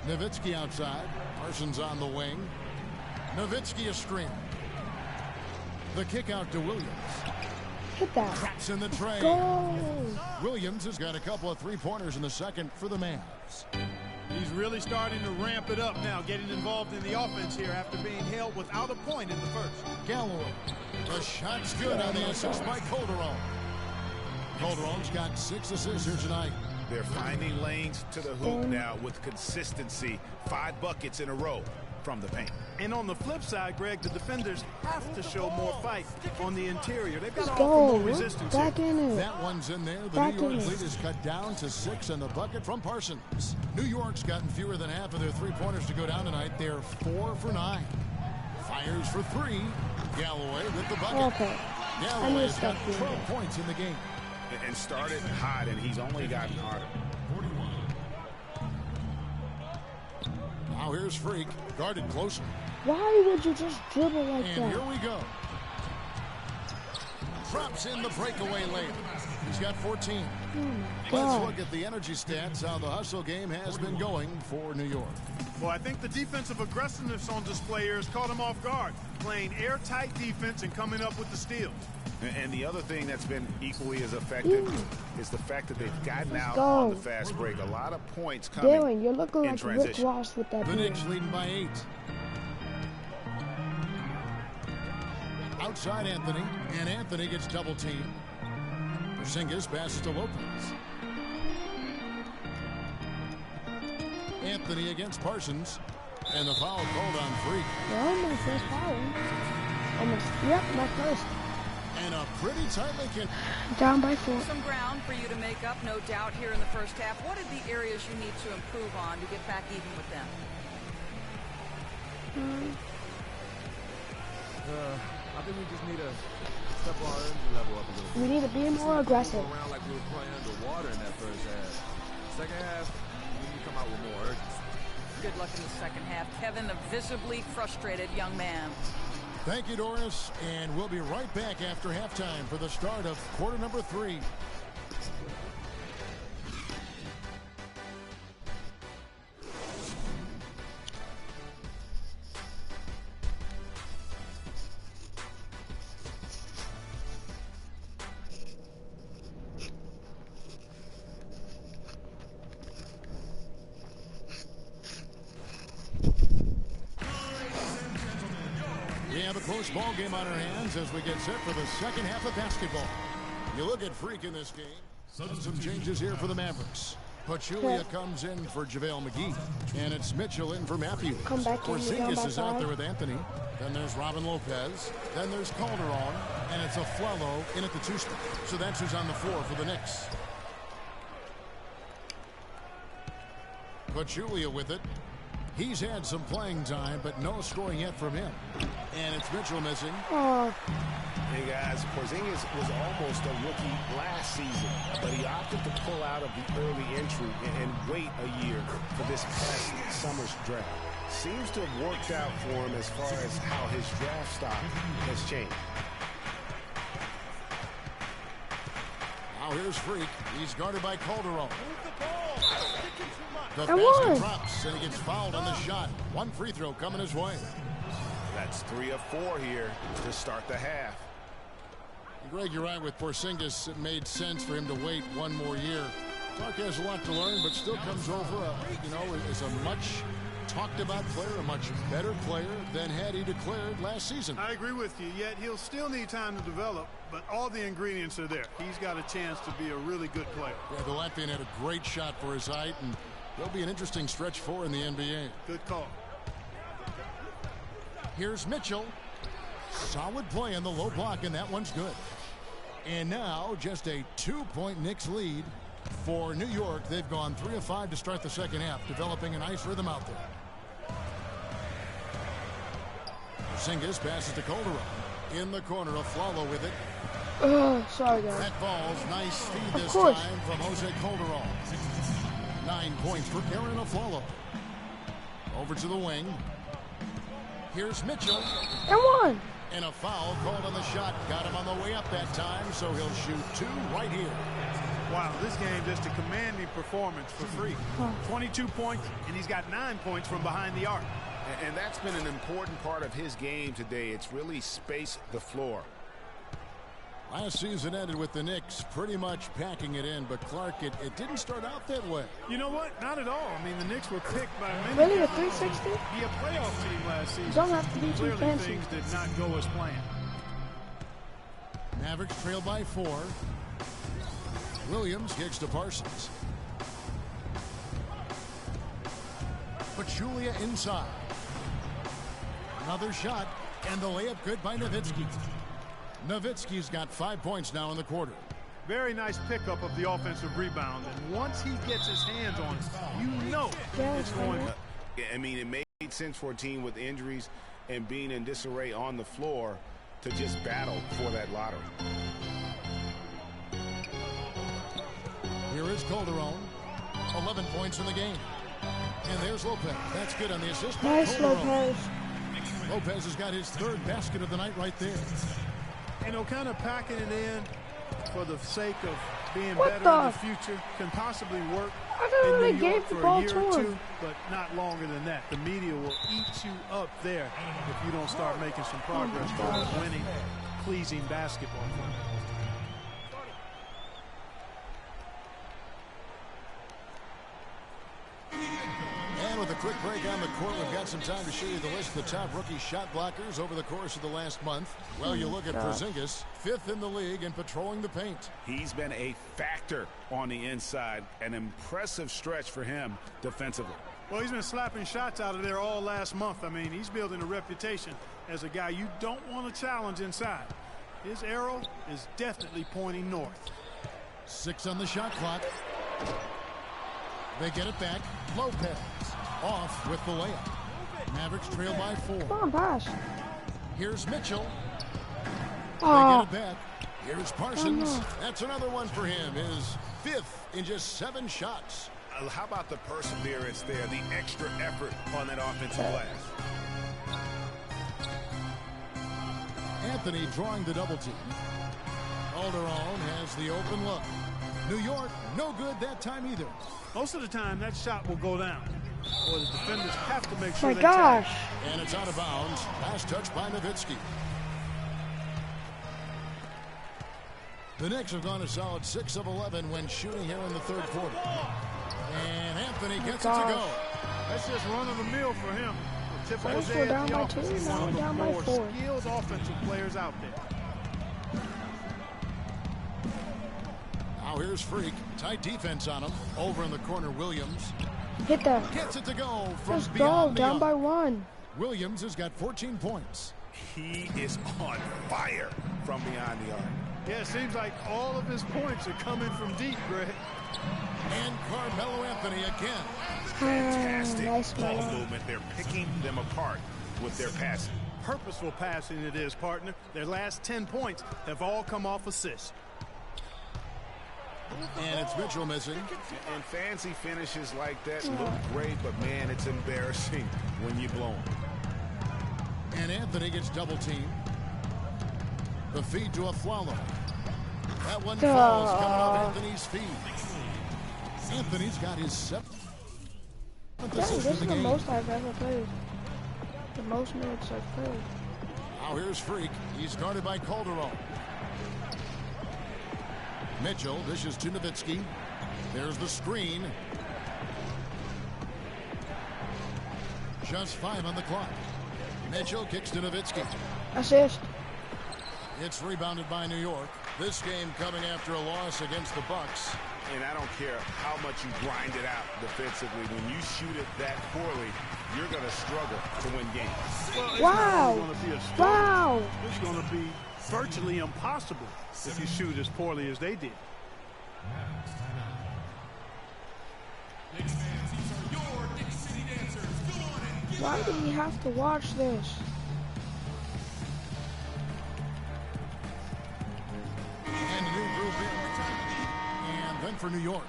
Nowitzki outside. Parsons on the wing. Nowitzki a screen. The kick out to Williams. Hit that. Traps in the tray. Go. Williams has got a couple of three-pointers in the second for the Mavs. He's really starting to ramp it up now, getting involved in the offense here after being held without a point in the first. Galloway. The shot's good on the assist by Calderon. Calderon's got 6 assists here tonight. They're finding lanes to the hoop now with consistency. 5 buckets in a row from the paint. And on the flip side, Greg, the defenders have to show more fight on the interior. They've got to offer more resistance here. That one's in there. The New York lead is cut down to 6 and the bucket from Parsons. New York's gotten fewer than half of their three-pointers to go down tonight. They're 4 for 9. Fires for 3. Galloway with the bucket. Okay. Galloway's got 12 points in the game. And started hot, and he's only gotten harder. Now here's Freak, guarded closer. Why would you just dribble like that? And here we go. Drops in the breakaway layup. He's got 14. Let's look at the energy stats, how the hustle game has been going for New York. Well, I think the defensive aggressiveness on display here has caught him off guard, playing airtight defense and coming up with the steals. And the other thing that's been equally as effective is the fact that they've gotten out on the fast break. A lot of points coming Darren, you're looking in like transition. Rick Ross with that. The Knicks leading by 8. Outside Anthony, and Anthony gets double teamed. Porzingis passes to Lopez. Anthony against Parsons. And the foul called on Freak. Well, my first foul. Almost. Yep, my first. And a pretty tightly down by 4. Some ground for you to make up, no doubt, here in the first half. What are the areas you need to improve on to get back even with them? I think we just need to step our energy level up a little bit. We need to be more aggressive. Around like we were playing underwater in that first half. Second half, we need to come out with more urgency. Good luck in the second half. Kevin, a visibly frustrated young man. Thank you, Doris, and we'll be right back after halftime for the start of quarter number 3. We have a close ball game on our hands as we get set for the second half of basketball. You look at Freak in this game. Some changes here for the Mavericks. Pachulia comes in for JaVale McGee. And it's Mitchell in for Matthews. Come back in. Porzingis is out there with Anthony. Then there's Robin Lopez. Then there's Calderon. And it's Aflalo in at the 2 spot. So that's who's on the floor for the Knicks. Pachulia with it. He's had some playing time, but no scoring yet from him. And it's Mitchell missing. Oh. Hey, guys, Porzingis was almost a rookie last season, but he opted to pull out of the early entry and wait a year for this past summer's draft. Seems to have worked out for him as far as how his draft stock has changed. Now here's Freak. He's guarded by Calderon. The I basket won. drops, and he gets fouled on the shot. 1 free throw coming his way. That's 3 of 4 here to start the half. Greg, you're right with Porzingis. It made sense for him to wait 1 more year. Clark has a lot to learn, but still comes over, as a much talked about player, a much better player than had he declared last season. I agree with you, yet he'll still need time to develop, but all the ingredients are there. He's got a chance to be a really good player. Yeah, the Latvian had a great shot for his height, and there'll be an interesting stretch for in the NBA. Good call. Here's Mitchell. Solid play in the low block, and that one's good. And now just a 2-point Knicks lead for New York. They've gone 3 of 5 to start the second half, developing a nice rhythm out there. Porzingis passes to Calderon. In the corner, Aflalo with it. Sorry, guys. That ball's nice speed this course. time from Jose Calderon. 9 points for Aaron Aflalo. Over to the wing. Here's Mitchell. And 1. And a foul called on the shot. Got him on the way up that time, so he'll shoot 2 right here. Wow, this game just a commanding performance for Freak. 22 points, and he's got 9 points from behind the arc. And that's been an important part of his game today. It's really spaced the floor. Last season ended with the Knicks pretty much packing it in, but Clark, it didn't start out that way. You know what? Not at all. I mean, the Knicks were picked by many. Really, a 360? Be a playoff team last season. Don't have to be too Clearly, fancy. things did not go as planned. Mavericks trail by 4. Williams kicks to Parsons. Pachulia inside. Another shot, and the layup good by Nowitzki. Nowitzki's got 5 points now in the quarter. Very nice pickup of the offensive rebound, and once he gets his hands on it, you know it's going to. I mean, it made sense for a team with injuries and being in disarray on the floor to just battle for that lottery. Here is Calderon. 11 points in the game. And there's Lopez. That's good on the assist. Nice, Lopez. Lopez has got his 3rd basket of the night right there. You know, kind of packing it in for the sake of being What better the? in the future can possibly work I thought in they New gave York the for ball a year to or him. 2, but not longer than that. The media will eat you up there if you don't start making some progress towards winning, pleasing basketball. And with a quick break on the court, we've got some time to show you the list of the top rookie shot blockers over the course of the last month. Well, you look at Porzingis, 5th in the league and patrolling the paint. He's been a factor on the inside. An impressive stretch for him defensively. Well, he's been slapping shots out of there all last month. I mean, he's building a reputation as a guy you don't want to challenge inside. His arrow is definitely pointing north. 6 on the shot clock. They get it back. Lopez off with the layup. Mavericks trail by 4. Come on, pass. Here's Mitchell. Oh. They get it back. Here's Parsons. That's another one for him. His 5th in just 7 shots. How about the perseverance there, the extra effort on that offensive glass? Anthony drawing the double team. Calderon has the open look. New York, no good that time either. Most of the time, that shot will go down. Or the defenders have to make sure My they gosh. tag. And it's out of bounds. Last touch by Nowitzki. The Knicks have gone a solid 6 of 11 when shooting here in the 3rd quarter. And Anthony gets it to go. That's just run-of-the-mill for him. The typical First day we're at down the by office. 2, He's now one we're of the down by more 4. skilled offensive players out there. Now here's Freak. Tight defense on him. Over in the corner, Williams. Hit that. Gets it to go from Let's go. beyond the Down arc. by 1. Williams has got 14 points. He is on fire from beyond the arc. Yeah, it seems like all of his points are coming from deep, Greg. And Carmelo Anthony again. Fantastic nice ball man. movement. They're picking them apart with their passing. Purposeful passing it is, partner. Their last 10 points have all come off assists. And it's Mitchell missing. And fancy finishes like that look great, but man, it's embarrassing when you blow them. And Anthony gets double teamed. The feed to Aflalo. That one falls coming off Anthony's feet. Anthony's got his 7th This assist in is the the game. most I've ever played. The most minutes I've played. Now here's Freak. He's guarded by Calderon. Mitchell dishes to Nowitzki. There's the screen. Just 5 on the clock. Mitchell kicks to Nowitzki. Assist. It's rebounded by New York. This game coming after a loss against the Bucks. And I don't care how much you grind it out defensively. When you shoot it that poorly, you're going to struggle to win games. Well, it's Wow. not going to be a struggle. Wow. It's going to be virtually impossible if you shoot as poorly as they did. Why do we have to watch this? And a new group in. And then for New York.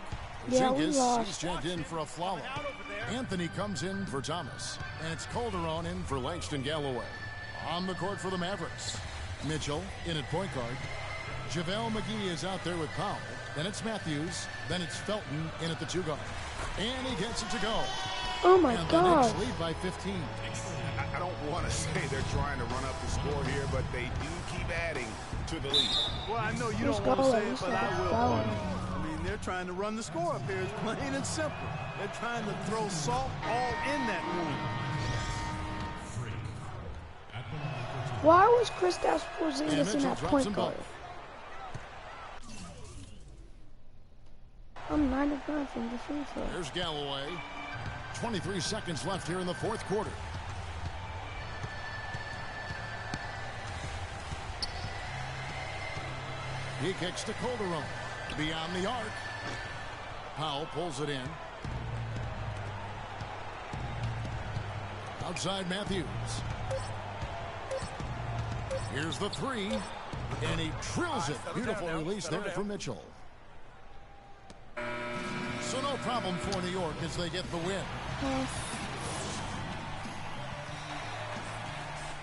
Yeah, we Jenkins, lost. he's checked in for Aflalo. Anthony comes in for Thomas. And it's Calderon in for Langston Galloway. On the court for the Mavericks. Mitchell in at point guard. JaVale McGee is out there with Powell. Then it's Matthews. Then it's Felton in at the 2 guard. And he gets it to go. Oh my And the God. Knicks lead by 15. I don't want to say they're trying to run up the score here, but they do keep adding to the lead. Well, I know you Let's don't want go. to say it, Let's but go. I will. Go. I mean, they're trying to run the score up here. It's plain and simple. They're trying to throw salt all in that wound. Why was Kristaps Porzingis in Mitchell that drops point them guard? both. I'm 9-5 from the free throw. There's Galloway. 23 seconds left here in the 4th quarter. He kicks to Calderon. Beyond the arc. Powell pulls it in. Outside Matthews. Here's the 3. And he drills it. Beautiful release there from Mitchell. So no problem for New York as they get the win.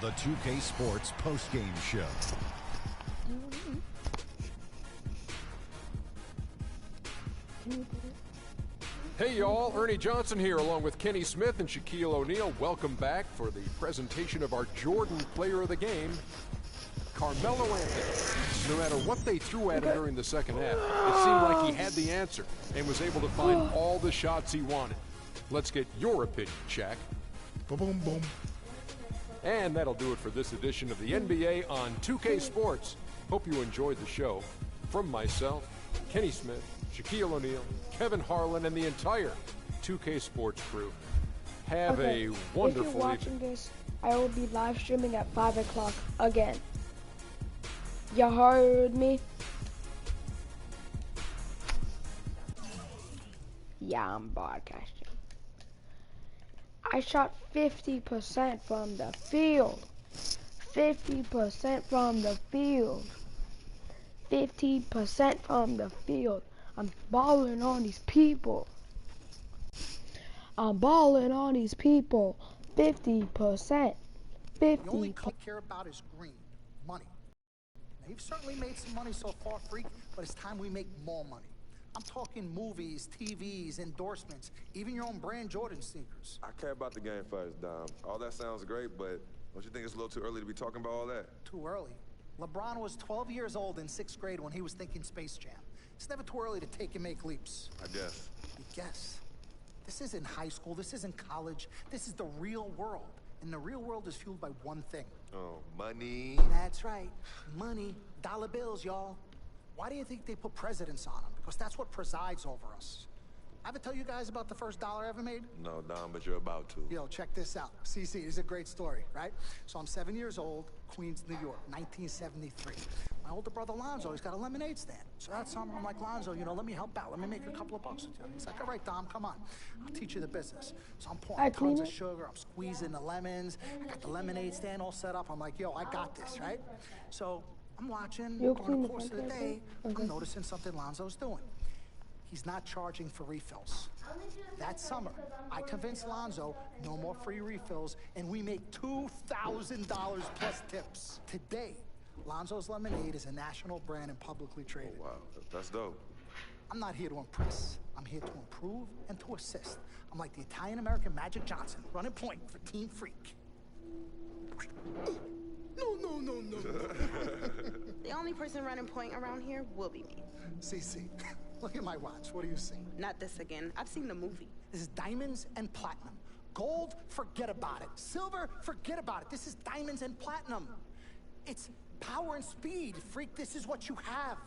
The 2K Sports post-game show. Hey y'all, Ernie Johnson here along with Kenny Smith and Shaquille O'Neal. Welcome back for the presentation of our Jordan Player of the Game, Carmelo Anthony. No matter what they threw at him during the second half, it seemed like he had the answer and was able to find all the shots he wanted. Let's get your opinion, Shaq. Boom, boom, boom. And that'll do it for this edition of the NBA on 2K Sports. Hope you enjoyed the show. From myself, Kenny Smith, Shaquille O'Neal, Kevin Harlan, and the entire 2K Sports crew, Have a wonderful If you're watching this, I will be live streaming at 5 o'clock again. You heard me? Yeah, I'm broadcasting. I shot 50% from the field. 50% from the field. 50% from the field. I'm balling on these people. I'm balling on these people. 50%. 50%. The only I care about is green. Money. Now, you've certainly made some money so far, Freak, but it's time we make more money. I'm talking movies, TVs, endorsements, even your own brand Jordan sneakers. I care about the game first, Dom. All that sounds great, but don't you think it's a little too early to be talking about all that? Too early? LeBron was 12 years old in 6th grade when he was thinking Space Jam. It's never too early to take and make leaps. I guess. You guess? This isn't high school. This isn't college. This is the real world. And the real world is fueled by one thing. Oh, money. That's right. Money. Dollar bills, y'all. Why do you think they put presidents on them? Because that's what presides over us. I ever tell you guys about the first dollar I ever made? No, Dom, but you're about to. Yo, check this out. CC, this is a great story, right? So I'm 7 years old, Queens, New York, 1973. My older brother Lonzo, he's got a lemonade stand. So that summer, I'm like, Lonzo, you know, let me help out. Let me make a couple of bucks with you. He's like, all right, Dom, come on. I'll teach you the business. So I'm pouring tons of sugar. I'm squeezing the lemons. I got the lemonade stand all set up. I'm like, yo, I got this, right? So I'm watching, over the course of the day, I'm noticing something Lonzo's doing. He's not charging for refills. That summer, I convinced Lonzo no more free refills, and we make $2,000 plus tips. Today, Lonzo's Lemonade is a national brand and publicly traded. Oh, wow, that's dope. I'm not here to impress. I'm here to improve and to assist. I'm like the Italian-American Magic Johnson, running point for Team Freak. No. The only person running point around here will be me. CC, look at my watch. What do you see? Not this again. I've seen the movie. This is diamonds and platinum. Gold, forget about it. Silver, forget about it. This is diamonds and platinum. It's power and speed. Freak, this is what you have.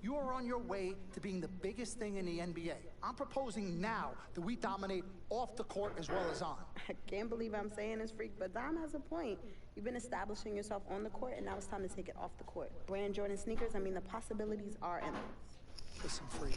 You are on your way to being the biggest thing in the NBA. I'm proposing now that we dominate off the court as well as on. I can't believe I'm saying this, Freak, but Dom has a point. You've been establishing yourself on the court, and now it's time to take it off the court. Brand Jordan sneakers, I mean, the possibilities are endless. Listen, Freak,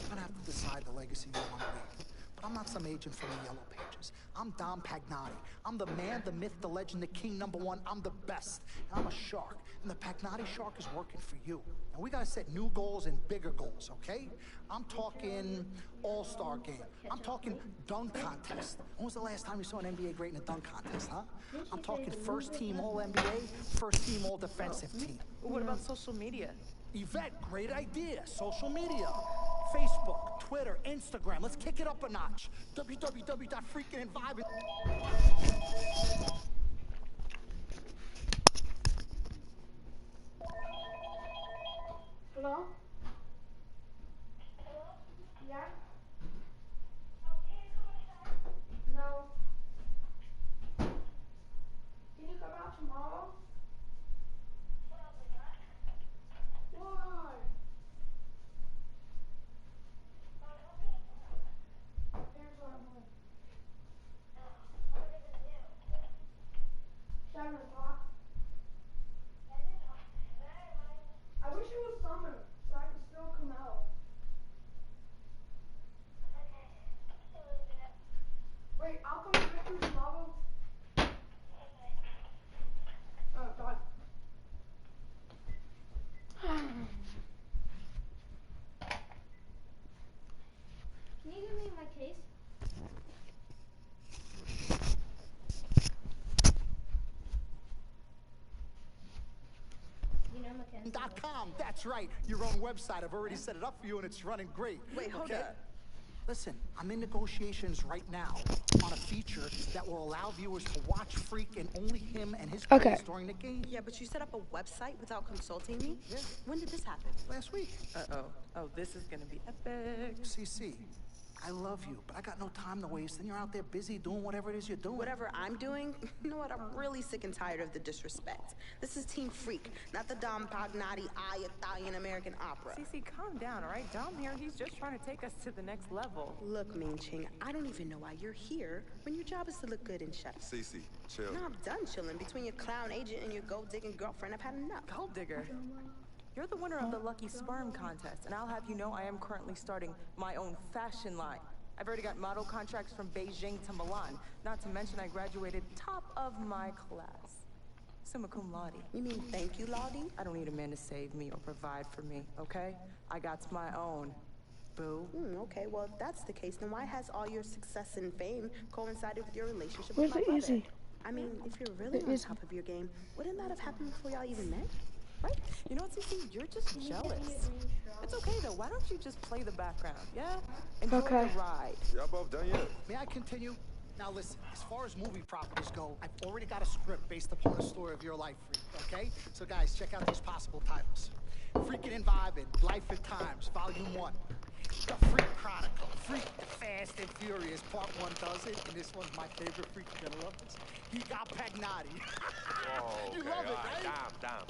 you're gonna have to decide the legacy you want to leave. But I'm not some agent from the Yellow Pages. I'm Dom Pagnotti. I'm the man, the myth, the legend, the king, #1. I'm the best. And I'm a shark. And the Pagnotti shark is working for you. And we gotta set new goals and bigger goals, okay? I'm talking all-star game. I'm talking dunk contest. When was the last time you saw an NBA great in a dunk contest, huh? I'm talking first team All-NBA, first team All-Defensive team. What about social media? Yvette, great idea. Social media. Facebook, Twitter, Instagram. Let's kick it up a notch. www.freakinandvibing. Hello? Yeah? No. Can you come out tomorrow? Why? Here's what I'm doing. 7 o'clock. I wish it was summer, so I could still come out. Wait, I'll come with you tomorrow. Oh, God. Can you give me my case? .com, that's right. Your own website. I've already set it up for you and it's running great. Wait, hold up. Listen, I'm in negotiations right now on a feature that will allow viewers to watch Freak and only him and his plays during the game. Yeah, but you set up a website without consulting me? Yeah. When did this happen? Last week. Uh-oh. Oh, this is gonna be epic. CC, I love you, but I got no time to waste, and you're out there busy doing whatever it is you're doing. Whatever I'm doing? You know what? I'm really sick and tired of the disrespect. This is Team Freak, not the Dom Pagnotti Italian-American opera. Cece, calm down, all right? Dom here, he's just trying to take us to the next level. Look, Ming Ching, I don't even know why you're here when your job is to look good and shut up. Cece, chill. No, I'm done chilling. Between your clown agent and your gold-digging girlfriend, I've had enough. Gold digger? You're the winner of the Lucky Sperm contest, and I'll have you know I am currently starting my own fashion line. I've already got model contracts from Beijing to Milan, not to mention I graduated top of my class. Summa cum laude. You mean thank you, Lottie? I don't need a man to save me or provide for me, okay? I got my own. Boo. Okay, well, if that's the case, then why has all your success and fame coincided with your relationship with my brother? Easy? I mean, if you're really on top of your game, wouldn't that have happened before y'all even met? Right? You know what, Cece? You're just jealous. It's okay, though. Why don't you just play the background, yeah? Enjoy the ride. Y'all both done yet? May I continue? Now listen, as far as movie properties go, I've already got a script based upon the story of your life, Freak, okay? So guys, check out these possible titles. Freakin' and Vibin', Life at Times, Volume 1. The Freak Chronicle, Freak the Fast and Furious, Part 1 does it, and this one's my favorite Freak. You're gonna love this. He got Pagnotti. Oh, You okay. love it, All right. right? Down.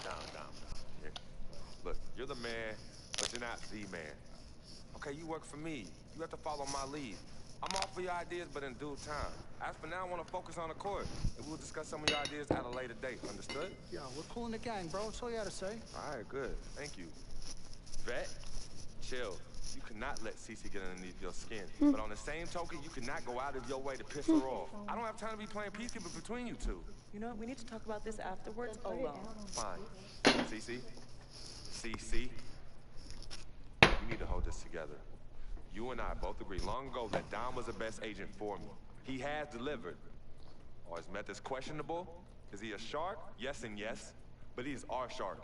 Here. Look, you're the man, but you're not the man. Okay, you work for me. You have to follow my lead. I'm all for your ideas, but in due time. As for now, I want to focus on the court, and we'll discuss some of your ideas at a later date. Understood? Yeah, we're cool in the gang, bro. That's all you gotta say. All right, good. Thank you. Vet, chill. You cannot let Cece get underneath your skin. But on the same token, you cannot go out of your way to piss her off. I don't have time to be playing peacekeeper between you two. You know what? We need to talk about this afterwards alone. Fine. Cece? Cece? We need to hold this together. You and I both agreed long ago that Dom was the best agent for me. He has delivered. Are his methods questionable? Is he a shark? Yes and yes. But he is our shark.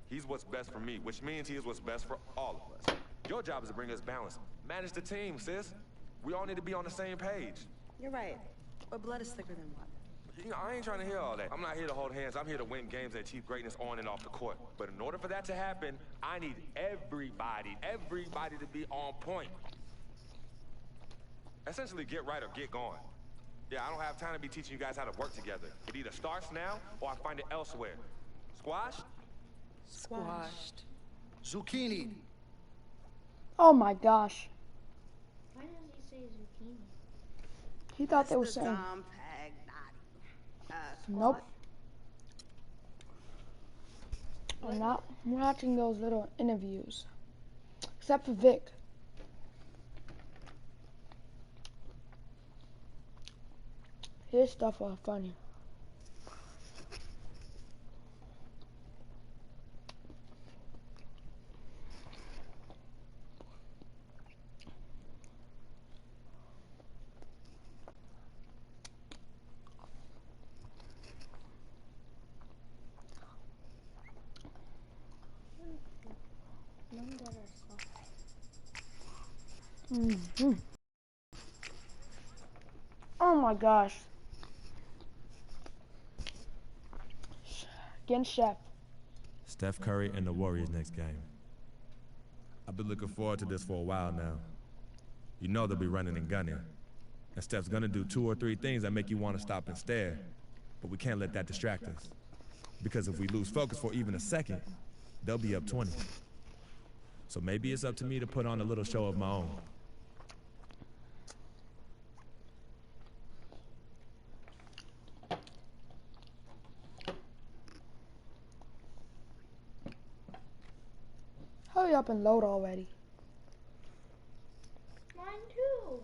He's what's best for me, which means he is what's best for all of us. Your job is to bring us balance. Manage the team, sis. We all need to be on the same page. You're right. But blood is thicker than water. You know, I ain't trying to hear all that. I'm not here to hold hands. I'm here to win games and achieve greatness on and off the court. But in order for that to happen, I need everybody to be on point. Essentially, get right or get gone. Yeah, I don't have time to be teaching you guys how to work together. It either starts now or I find it elsewhere. Squash? Squashed. Zucchini. Oh my gosh. Why does he say zucchini? He thought they were saying. Dom Nope. I'm not watching those little interviews. Except for Vic. His stuff are funny. Oh my gosh. Against Chef. Steph Curry and the Warriors next game. I've been looking forward to this for a while now. You know they'll be running and gunning. And Steph's gonna do 2 or 3 things that make you want to stop and stare. But we can't let that distract us. Because if we lose focus for even a second, they'll be up 20. So maybe it's up to me to put on a little show of my own. Hurry up and load already. Mine too.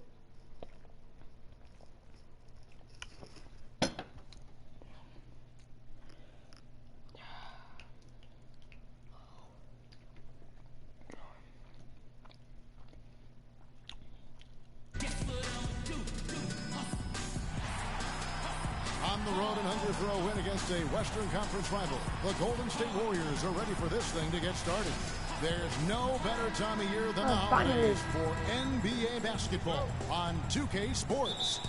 On the road and hungry for a win against a Western Conference rival, the Golden State Warriors are ready for this thing to get started. There's no better time of year than the holidays for NBA basketball on 2K Sports.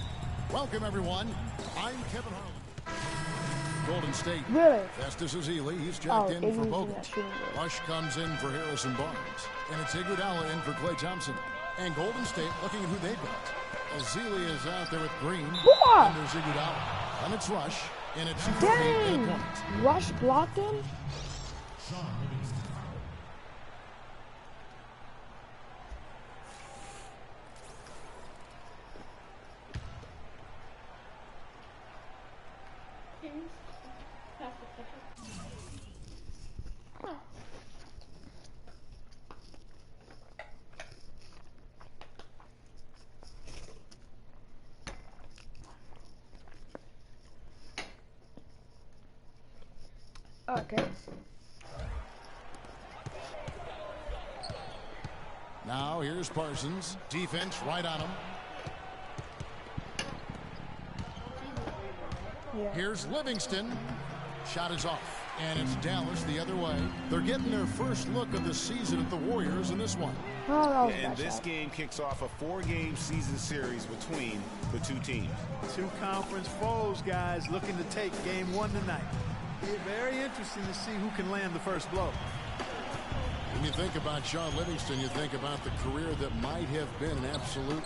Welcome, everyone. I'm Kevin Harlan. Golden State. Really? Festus Ezeli, he's checked in for Bogut. Rush comes in for Harrison Barnes. And it's Iguodala in for Klay Thompson. And Golden State looking at who they've got. Ezeli is out there with Green. Whoa. And there's Iguodala. And it's Rush. And it's Dang. Rush blocked him? Okay. Now here's Parsons. Defense right on him. Yeah. Here's Livingston. Shot is off. And it's Dallas the other way. They're getting their first look of the season at the Warriors in this one. Oh, and this game kicks off a 4-game season series between the two teams. Two conference foes, guys, looking to take game 1 tonight. Be very interesting to see who can land the first blow. When you think about Sean Livingston, you think about the career that might have been an absolute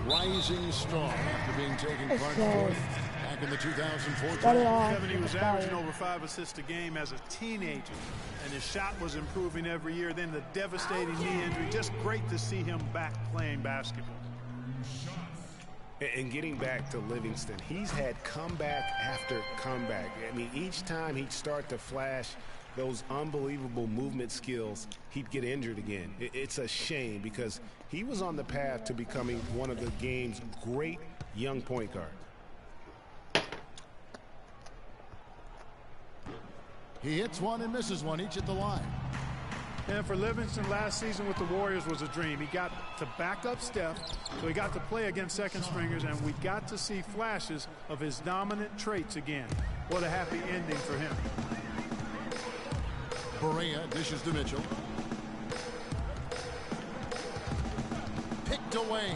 rising star after being taken part fourth back in the 2004 Kevin, he was averaging over 5 assists a game as a teenager, and his shot was improving every year. Then the devastating knee injury. Just great to see him back playing basketball. And getting back to Livingston, he's had comeback after comeback. I mean, each time he'd start to flash those unbelievable movement skills, he'd get injured again. It's a shame because he was on the path to becoming one of the game's great young point guards. He hits one and misses one, each at the line. And for Livingston, last season with the Warriors was a dream. He got to back up Steph, so he got to play against second stringers, and we got to see flashes of his dominant traits again. What a happy ending for him. Barea dishes to Mitchell. Picked away.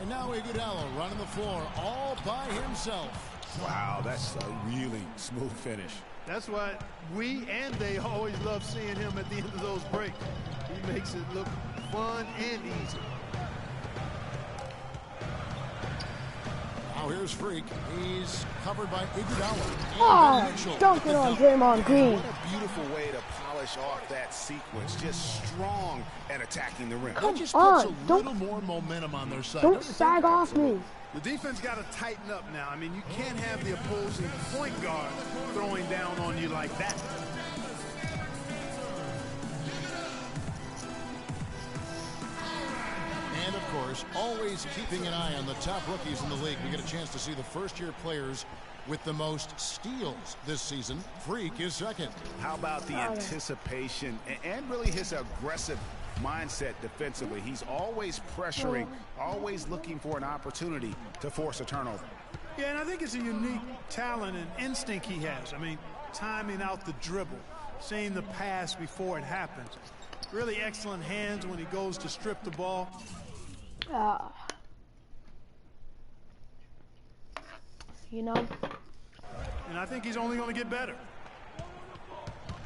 And now Iguodala running the floor all by himself. Wow, that's a really smooth finish. That's why we and they always love seeing him at the end of those breaks. He makes it look fun and easy. Now here's Freak. He's covered by Iguodala. Oh, dunk it on Draymond Green. What a beautiful way to polish off that sequence. Just strong at attacking the rim. That just puts a little more momentum on their side. Don't sag off me. The defense got to tighten up now. I mean, you can't have the opposing point guard throwing down on you like that. And, of course, always keeping an eye on the top rookies in the league. We get a chance to see the first-year players with the most steals this season. Freak is second. How about the anticipation and really his aggressive mindset defensively? He's always pressuring, always looking for an opportunity to force a turnover. Yeah, and I think it's a unique talent and instinct he has. I mean, timing out the dribble, seeing the pass before it happens. Really excellent hands when he goes to strip the ball. You know. And I think he's only going to get better.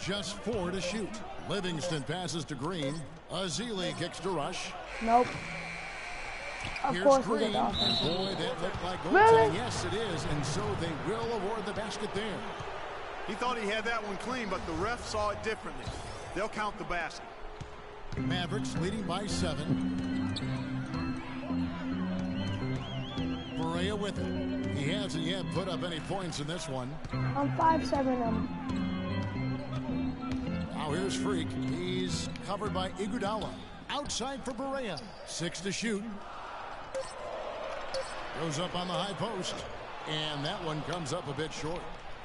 Just 4 to shoot. Livingston passes to Green. Ezeli kicks to Rush. Nope. Of course we Green. get the offense. Boy, that looked like goal. Really? Yes, it is. And so they will award the basket there. He thought he had that one clean, but the ref saw it differently. They'll count the basket. Mavericks leading by 7. Barea with it. He hasn't yet put up any points in this one. I'm 5'7". Now here's Freak. He's covered by Iguodala. Outside for Barea. 6 to shoot. Goes up on the high post. And that one comes up a bit short.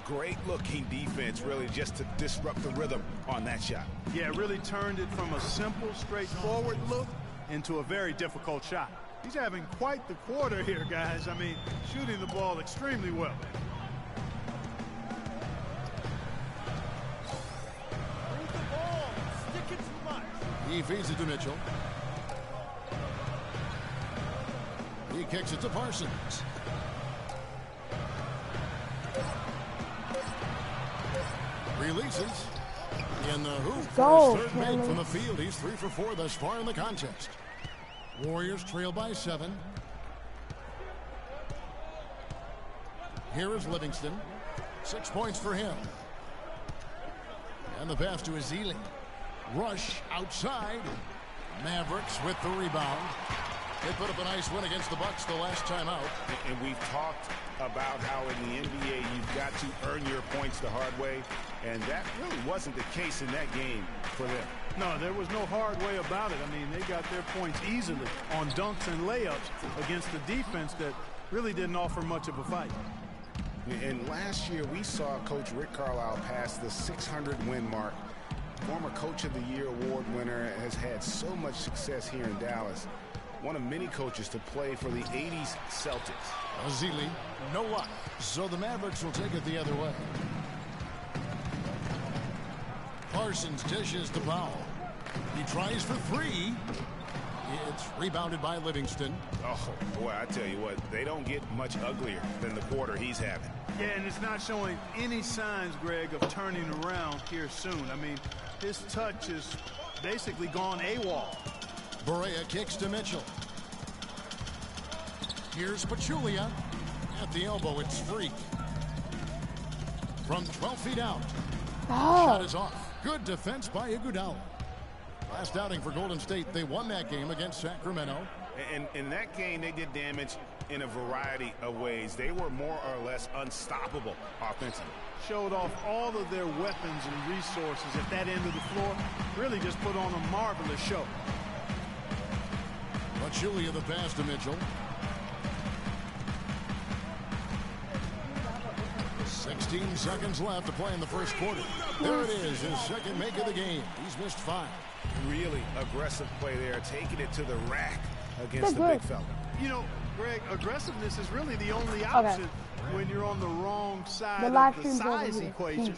Great looking defense, really, just to disrupt the rhythm on that shot. Yeah, it really turned it from a simple, straightforward look into a very difficult shot. He's having quite the quarter here, guys. I mean, shooting the ball extremely well. Move the ball. Stick it too much. He feeds it to Mitchell. He kicks it to Parsons. Releases. In the hoop for his third make from the field. He's 3 for 4 thus far in the contest. Warriors trail by 7. Here is Livingston. 6 points for him. And the pass to Ezeli. Rush outside. Mavericks with the rebound. They put up a nice win against the Bucks the last time out. And we've talked about how in the NBA you've got to earn your points the hard way, and that really wasn't the case in that game for them. No, there was no hard way about it. I mean, they got their points easily on dunks and layups against a defense that really didn't offer much of a fight. And last year we saw Coach Rick Carlisle pass the 600-win mark. Former Coach of the Year award winner, has had so much success here in Dallas. One of many coaches to play for the 80s Celtics. Ezeli, no luck. So the Mavericks will take it the other way. Parsons dishes to Powell. He tries for 3. It's rebounded by Livingston. Oh, boy, I tell you what, they don't get much uglier than the quarter he's having. Yeah, and it's not showing any signs, Greg, of turning around here soon. I mean, his touch is basically gone AWOL. Barea kicks to Mitchell. Here's Pachulia. At the elbow, it's Freak. From 12 feet out. Oh. Shot is off. Good defense by Iguodala. Last outing for Golden State, they won that game against Sacramento. And in that game, they did damage in a variety of ways. They were more or less unstoppable offensively. Showed off all of their weapons and resources at that end of the floor. Really just put on a marvelous show. Pachulia the pass to Mitchell. 16 seconds left to play in the first quarter. There it is, his second make of the game. He's missed 5. Really aggressive play there, taking it to the rack against the big fella. You know, Greg, aggressiveness is really the only option when you're on the wrong side of the size equation.